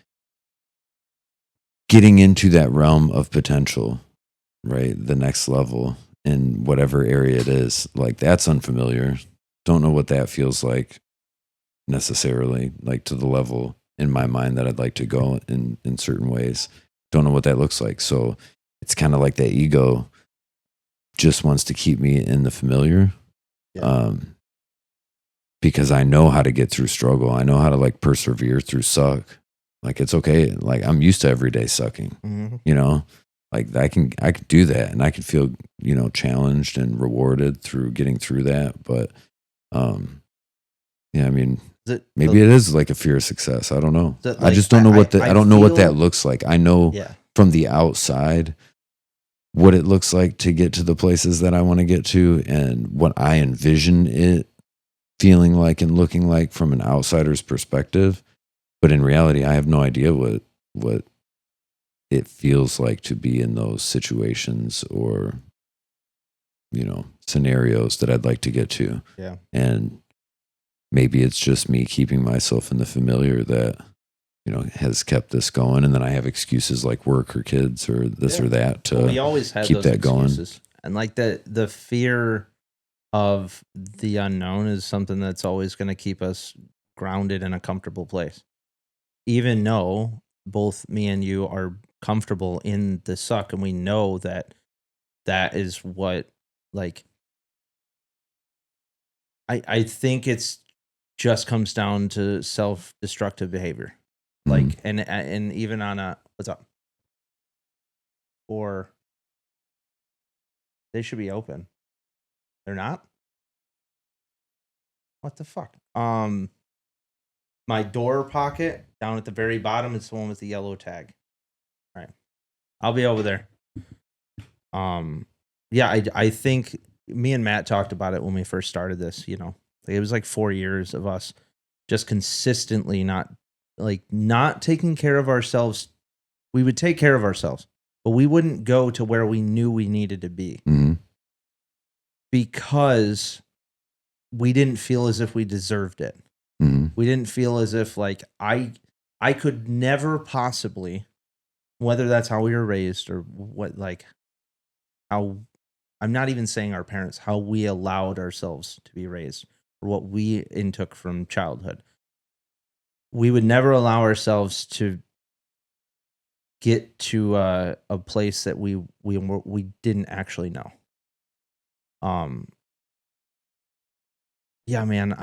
getting into that realm of potential, right? The next level in whatever area it is, like, that's unfamiliar. Don't know what that feels like necessarily, like to the level in my mind that I'd like to go in certain ways. Don't know what that looks like. So it's kind of like that ego just wants to keep me in the familiar. Yeah. Because I know how to get through struggle. I know how to like persevere through suck. Like, it's okay. Like, I'm used to every day sucking, Mm-hmm. like I can do that, and I can feel, challenged and rewarded through getting through that. But, yeah, I mean, maybe it is like a fear of success. I don't know. I just don't know I don't know what that looks like. I know from the outside what it looks like to get to the places that I want to get to, and what I envision it feeling like and looking like from an outsider's perspective. But in reality, I have no idea what it feels like to be in those situations or, scenarios that I'd like to get to. Yeah. And maybe it's just me keeping myself in the familiar that, has kept this going. And then I have excuses like work or kids or this or that to we always have keep those that going. excuses. And like the fear of the unknown is something that's always going to keep us grounded in a comfortable place. Even though both me and you are comfortable in the suck, and we know that is what, like, I think it's just comes down to self-destructive behavior. Like, and even on a, what's up? Or they should be open. They're not? What the fuck? My door pocket down at the very bottom is the one with the yellow tag. All right. I'll be over there. Yeah, I think me and Matt talked about it when we first started this, it was like 4 years of us just consistently not taking care of ourselves. We would take care of ourselves, but we wouldn't go to where we knew we needed to be because we didn't feel as if we deserved it. We didn't feel as if, like, I could never possibly, whether that's how we were raised or what, like, how, I'm not even saying our parents, how we allowed ourselves to be raised or what we intook from childhood. We would never allow ourselves to get to a place that we didn't actually know. Yeah, man,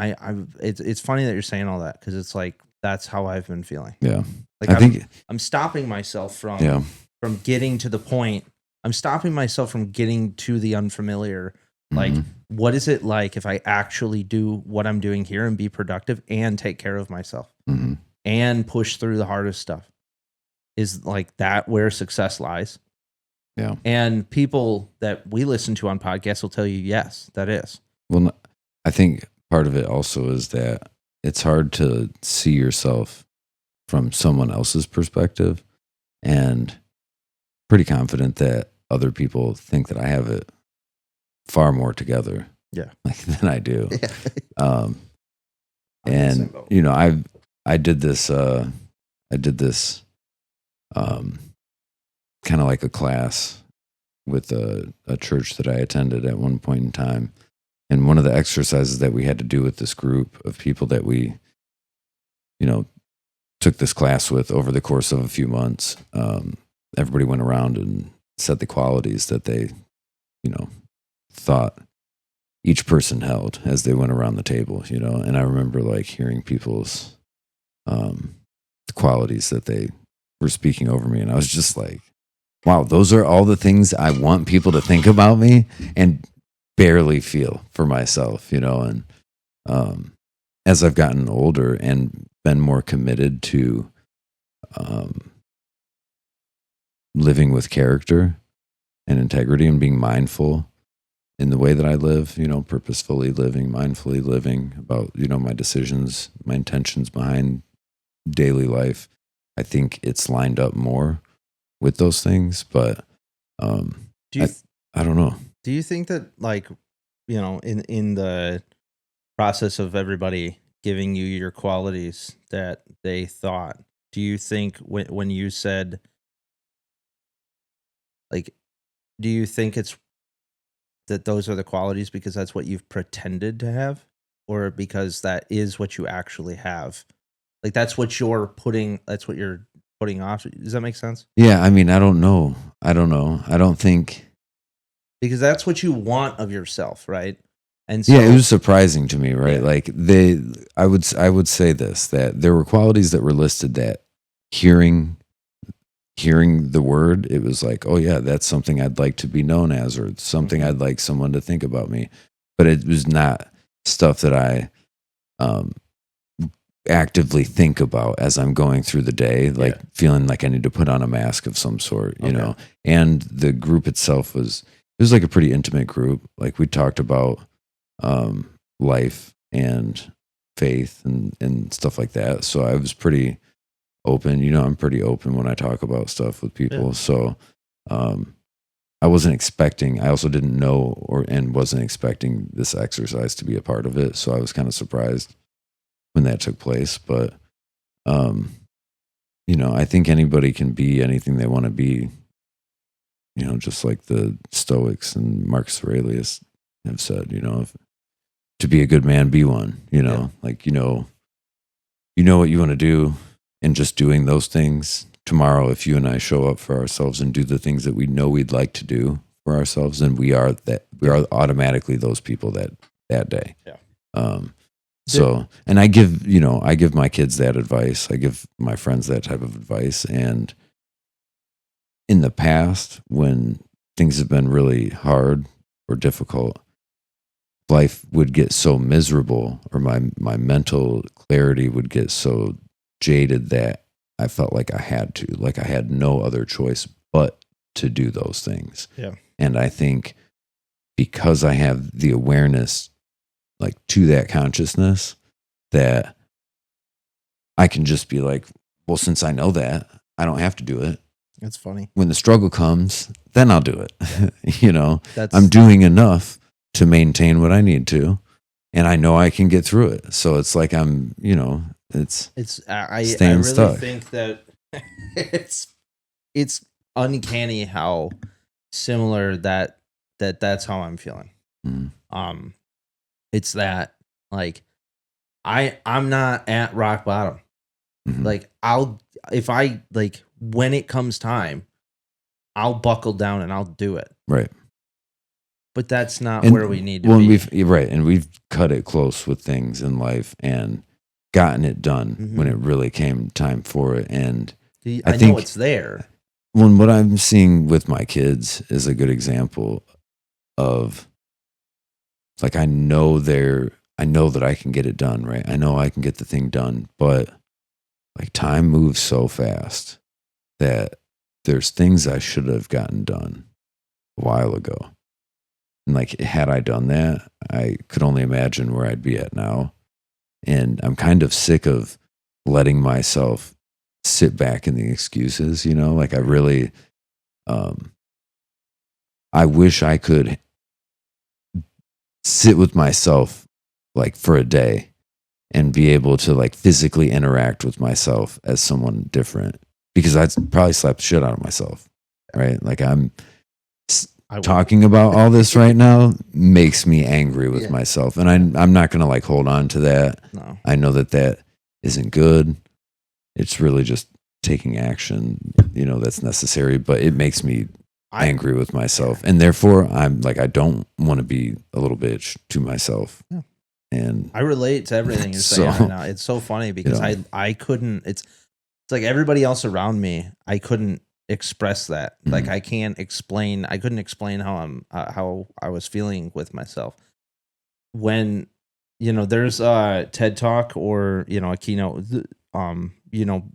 it's funny that you're saying all that, because it's like that's how I've been feeling. Yeah, like I'm stopping myself from getting to the point. I'm stopping myself from getting to the unfamiliar. Like, what is it like if I actually do what I'm doing here and be productive and take care of myself and push through the hardest stuff? Is like that where success lies? Yeah. And people that we listen to on podcasts will tell you, yes, that is. Well, I think part of it also is that it's hard to see yourself from someone else's perspective, and pretty confident that other people think that I have it far more together, than I do. And I did this kind of like a class with a church that I attended at one point in time, And one of the exercises that we had to do with this group of people that we, took this class with over the course of a few months, everybody went around and said the qualities that they, thought each person held as they went around the table, and I remember like hearing people's the qualities that they were speaking over me, and I was just like, wow, those are all the things I want people to think about me and barely feel for myself, and as I've gotten older and been more committed to living with character and integrity and being mindful in the way that I live, purposefully living, mindfully living about, my decisions, my intentions behind daily life. I think it's lined up more with those things, but I don't know. Do you think that like, in the process of everybody giving you your qualities that they thought, do you think when you said, like, do you think it's that those are the qualities because that's what you've pretended to have, or because that is what you actually have? Like that's what you're putting off. Does that make sense? Yeah, I mean, I don't know. I don't think. Because that's what you want of yourself, right? And so, yeah, it was surprising to me, right? Yeah. Like I would say this, that there were qualities that were listed that hearing the word, it was like, oh yeah, that's something I'd like to be known as, or something I'd like someone to think about me. But it was not stuff that I actively think about as I'm going through the day, like feeling like I need to put on a mask of some sort, you know. And the group itself was like a pretty intimate group. Like we talked about life and faith and stuff like that. So I was pretty open. I'm pretty open when I talk about stuff with people. Yeah. So I wasn't expecting, I also didn't know and wasn't expecting this exercise to be a part of it. So I was kind of surprised when that took place. But, I think anybody can be anything they want to be, just like the Stoics and Marcus Aurelius have said, to be a good man, be one, like, you know what you want to do. And just doing those things tomorrow, if you and I show up for ourselves and do the things that we know we'd like to do for ourselves, then we are automatically those people that day. Yeah. So, and I give my kids that advice. I give my friends that type of advice. And in the past, when things have been really hard or difficult, life would get so miserable, or my mental clarity would get so jaded that I felt like I had no other choice but to do those things. Yeah. And I think because I have the awareness, like, to that consciousness, that I can just be like, well, since I know that, I don't have to do it. That's funny. When the struggle comes, then I'll do it. I'm doing enough to maintain what I need to, and I know I can get through it. So it's like I really stuck. Think that it's uncanny how similar that's how I'm feeling. Mm. It's that, like, I'm not at rock bottom. Mm-hmm. Like when it comes time, I'll buckle down and I'll do it. Right. But that's not where we need to be. And we've cut it close with things in life and gotten it done when it really came time for it. And I think it's there. When what I'm seeing with my kids is a good example of, like, I know that I can get it done, right? I know I can get the thing done, but like, time moves so fast that there's things I should have gotten done a while ago. And like, had I done that, I could only imagine where I'd be at now. And I'm kind of sick of letting myself sit back in the excuses, like, I really, I wish I could sit with myself, like, for a day and be able to, like, physically interact with myself as someone different, because I'd probably slap the shit out of myself, right? Like, I'm talking about all this right now makes me angry with myself. And I'm not going to like hold on to that. No. I know that isn't good. It's really just taking action, that's necessary, but it makes me angry with myself. And therefore I'm like, I don't want to be a little bitch to myself. Yeah. And I relate to everything you're saying right now. It's so funny because I couldn't, it's like everybody else around me, I couldn't express that. Like I couldn't explain how I was feeling with myself. When, there's a TED Talk or, a keynote,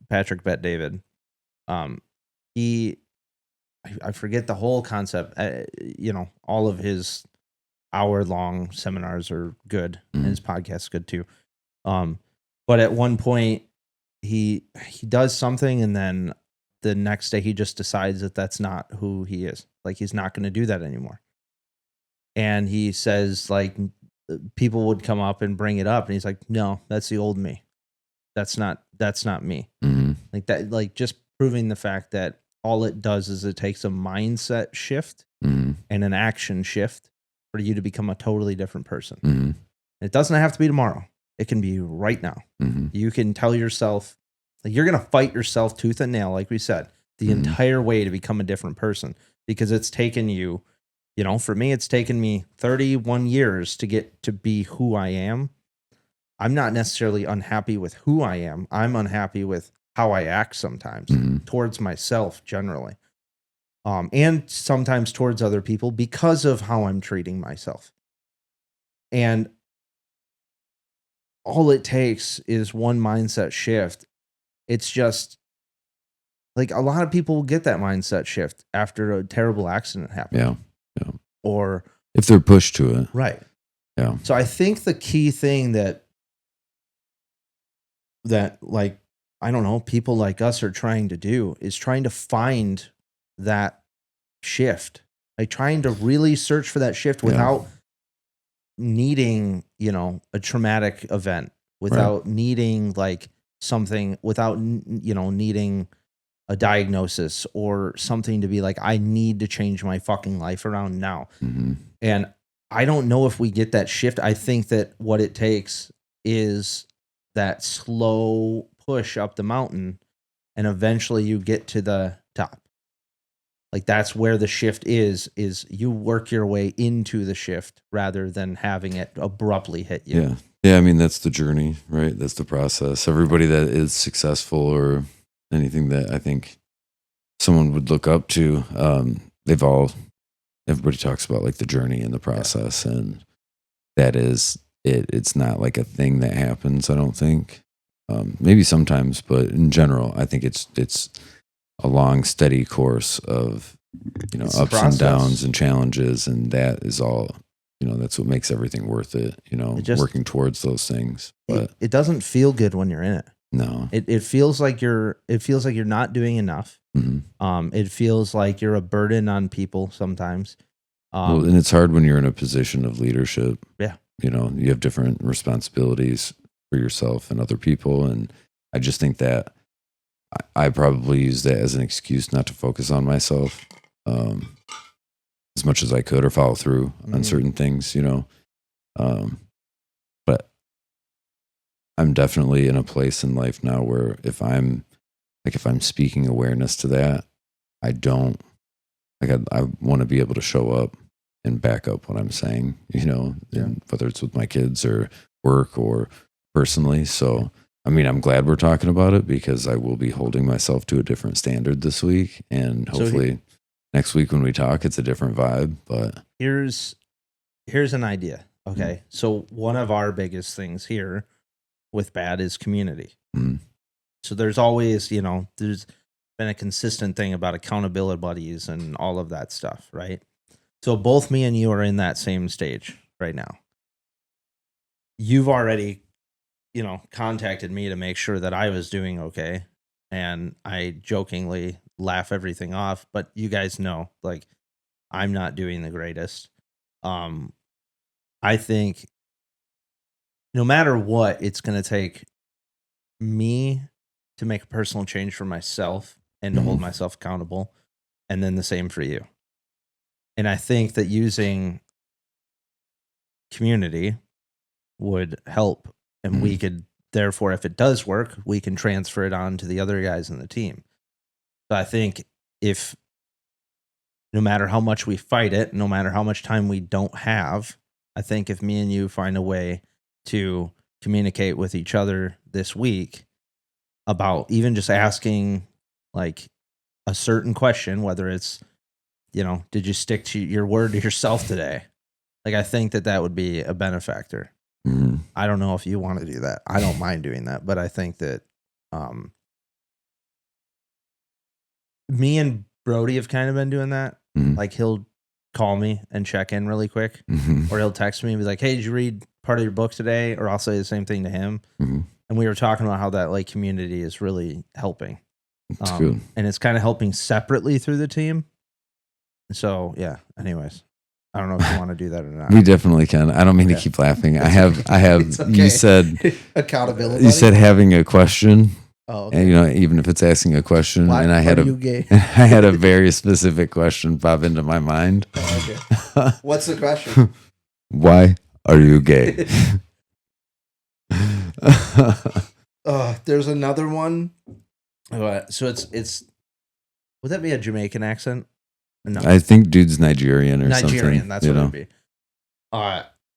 Patrick Bet David, I forget the whole concept. All of his hour-long seminars are good, and his podcast is good too. But at one point, he does something, and then the next day he just decides that that's not who he is. Like he's not going to do that anymore. And he says, like, people would come up and bring it up, and he's like, "No, that's the old me. That's not me." Like that, like just proving the fact that all it does is it takes a mindset shift and an action shift for you to become a totally different person. It doesn't have to be tomorrow. It can be right now. You can tell yourself, like, you're going to fight yourself tooth and nail, like we said, the entire way to become a different person, because it's taken you, for me, it's taken me 31 years to get to be who I am. I'm not necessarily unhappy with who I am. I'm unhappy with how I act sometimes towards myself generally. And sometimes towards other people because of how I'm treating myself. And all it takes is one mindset shift. It's just like a lot of people get that mindset shift after a terrible accident happens. Yeah. Or if they're pushed to it. Right. Yeah. So I think the key thing that like, I don't know, people like us are trying to do is trying to find that shift. Like trying to really search for that shift without needing, a traumatic event, without needing like something, without, needing a diagnosis or something to be like, I need to change my fucking life around now. And I don't know if we get that shift. I think that what it takes is that slow push up the mountain, and eventually you get to the top. Like that's where the shift is you work your way into the shift rather than having it abruptly hit you. Yeah. Yeah. I mean, that's the journey, right? That's the process. Everybody that is successful or anything that I think someone would look up to, everybody talks about like the journey and the process, and that is it. It's not like a thing that happens, I don't think. Maybe sometimes, but in general, I think it's a long, steady course of, ups and downs and challenges. And that is all, that's what makes everything worth it, working towards those things. But it doesn't feel good when you're in it. No, it feels like you're not doing enough. It feels like you're a burden on people sometimes. Well, and it's hard when you're in a position of leadership. Yeah. You have different responsibilities for yourself and other people. And I just think that I probably use that as an excuse not to focus on myself as much as I could, or follow through on certain things, but I'm definitely in a place in life now where if I'm speaking awareness to that, I don't like, I want to be able to show up and back up what I'm saying, and whether it's with my kids or work or personally. So, I mean, I'm glad we're talking about it because I will be holding myself to a different standard this week. And hopefully next week when we talk, it's a different vibe. But here's an idea. Okay. So one of our biggest things here with B.A.D is community. So there's always, there's been a consistent thing about accountability buddies and all of that stuff, right? So both me and you are in that same stage right now. You've already, contacted me to make sure that I was doing okay. And I jokingly laugh everything off, but you guys know, like, I'm not doing the greatest. I think no matter what, it's going to take me to make a personal change for myself and to hold myself accountable. And then the same for you. And I think that using community would help. And we could, therefore, if it does work, we can transfer it on to the other guys in the team. So I think if no matter how much we fight it, no matter how much time we don't have, I think if me and you find a way to communicate with each other this week about even just asking like a certain question, whether it's, did you stick to your word to yourself today? Like, I think that would be a benefactor. Mm-hmm. I don't know if you want to do that. I don't mind doing that, but I think that me and Brody have kind of been doing that. Mm-hmm. Like, he'll call me and check in really quick, or he'll text me and be like, "Hey, did you read part of your book today?" Or I'll say the same thing to him. And we were talking about how that like community is really helping. That's good. And it's kind of helping separately through the team. So yeah. Anyways, I don't know if you want to do that or not. We definitely can. I don't mean to keep laughing. I have. Okay. You said accountability. You said having a question. Oh, okay. And even if it's asking a question, Why and I had are you gay? I had a very specific question pop into my mind. Oh, okay. What's the question? Why are you gay? There's another one. So it's would that be a Jamaican accent? No, I think dude's Nigerian or something. Nigerian. That's what it would be.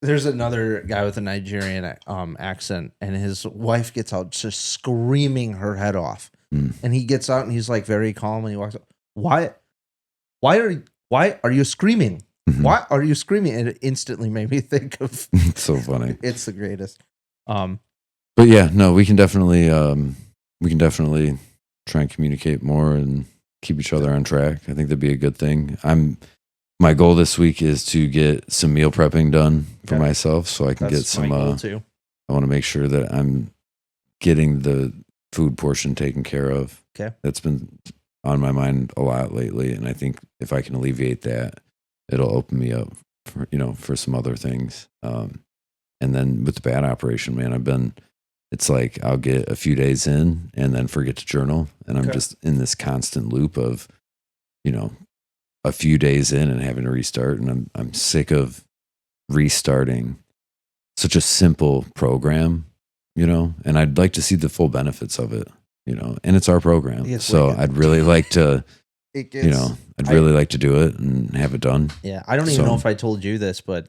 There's another guy with a Nigerian accent, and his wife gets out just screaming her head off. And he gets out and he's like very calm, and he walks up. Why are you screaming? Why are you screaming? And it instantly made me think of. It's so funny. It's the greatest. But yeah, no, we can definitely try and communicate more and keep each other on track. I think that'd be a good thing. My goal this week is to get some meal prepping done for myself, so I can get some. My goal too. I want to make sure that I'm getting the food portion taken care of. Okay, that's been on my mind a lot lately, and I think if I can alleviate that, it'll open me up for some other things. And then with the B.A.D operation, man, it's like I'll get a few days in and then forget to journal, and I'm just in this constant loop of, a few days in and having to restart, and I'm sick of restarting such a simple program, and I'd like to see the full benefits of it, and it's our program. So I'd really like to, I'd really like to do it and have it done. Yeah. I don't even know if I told you this, but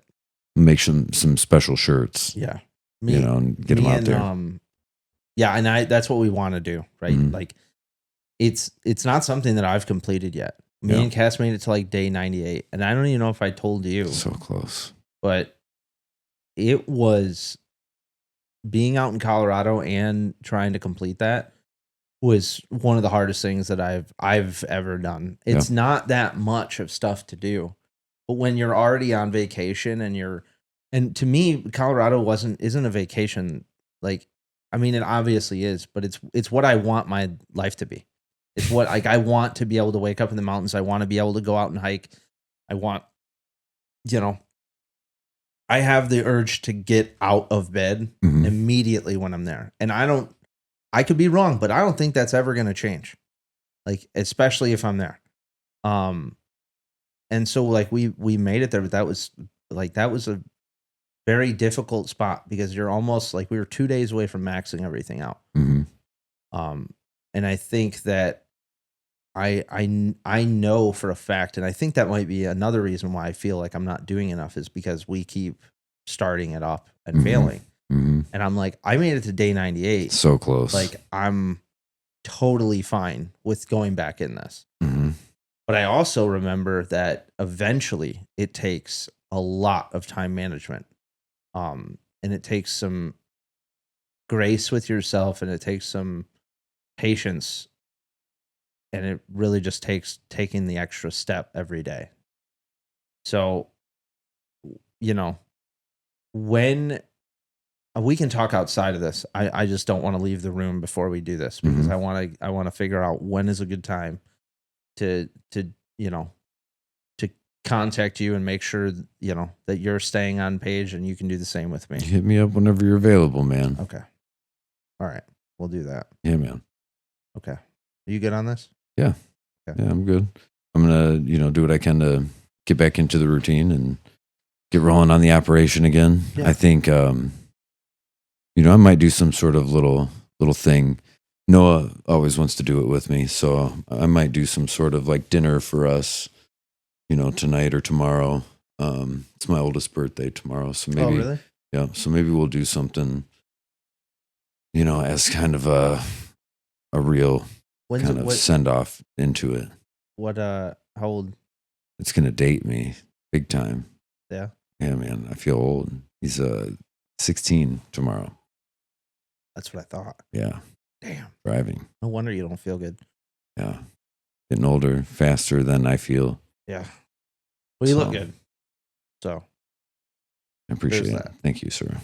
make some special shirts. Yeah. And get them out there. Yeah. And that's what we want to do. Right. Like it's not something that I've completed yet. Me and Cass made it to like day 98, and I don't even know if I told you. So close. But it was being out in Colorado and trying to complete that was one of the hardest things that I've ever done. It's not that much of stuff to do, but when you're already on vacation and to me, Colorado isn't a vacation. Like, I mean, it obviously is, but it's what I want my life to be. It's what I want to be able to wake up in the mountains. I want to be able to go out and hike. I want, I have the urge to get out of bed immediately when I'm there. And I could be wrong, but I don't think that's ever going to change. Like, especially if I'm there. And so like we made it there, but that was a very difficult spot because you're almost like, we were 2 days away from maxing everything out. And I think that I know for a fact, and I think that might be another reason why I feel like I'm not doing enough is because we keep starting it up and failing. And I'm like, I made it to day 98. So close. Like, I'm totally fine with going back in this. But I also remember that eventually it takes a lot of time management. And it takes some grace with yourself, and it takes some patience, and it really just takes taking the extra step every day. So, when we can talk outside of this, I just don't want to leave the room before we do this because I want to figure out when is a good time to contact you and make sure that you're staying on page, and you can do the same with me. Hit me up whenever you're available, man. Okay. All right. We'll do that. Yeah, man. Okay. Are you good on this? Yeah. Okay. Yeah, I'm good. I'm going to, do what I can to get back into the routine and get rolling on the operation again. Yeah. I think, I might do some sort of little thing. Noah always wants to do it with me, so I might do some sort of like dinner for us, tonight or tomorrow. It's my oldest birthday tomorrow, so maybe, really? yeah. So maybe we'll do something, as kind of a real kind of send off into it. How old? It's gonna date me big time. Yeah. Yeah, man. I feel old. He's 16 tomorrow. That's what I thought. Yeah. Damn. Driving. No wonder you don't feel good. Yeah. Getting older faster than I feel. Yeah. Well, you look good. So I appreciate it. that. Thank you, sir.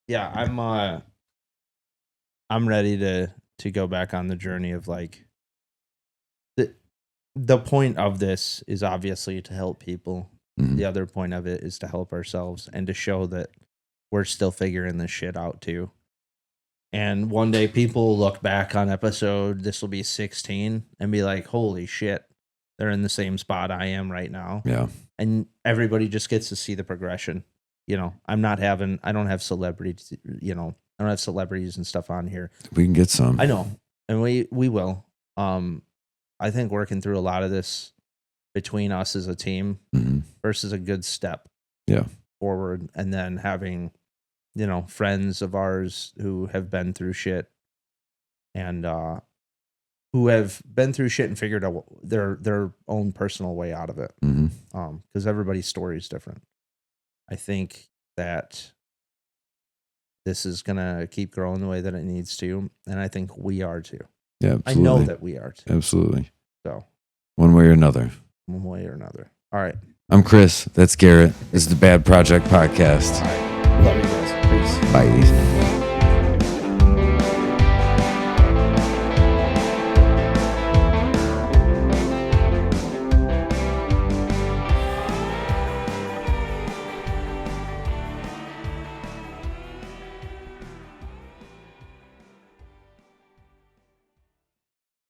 Yeah, I'm ready to go back on the journey of like the point of this is obviously to help people. Mm-hmm. The other point of it is to help ourselves and to show that we're still figuring this shit out too. And one day people will look back on this will be 16 and be like, holy shit, they're in the same spot I am right now. Yeah. And everybody just gets to see the progression. I don't have celebrities, I don't have celebrities and stuff on here. We can get some. I know. And we will. I think working through a lot of this between us as a team versus a good step forward, and then having, friends of ours who have been through shit and who have been through shit and figured out their own personal way out of it. Because everybody's story is different. I think that this is going to keep growing the way that it needs to. And I think we are too. Yeah, absolutely. I know that we are too. Absolutely. So one way or another. One way or another. All right. I'm Chris. That's Garrett. This is the Bad Project Podcast. All right. Love you guys. Peace. Bye.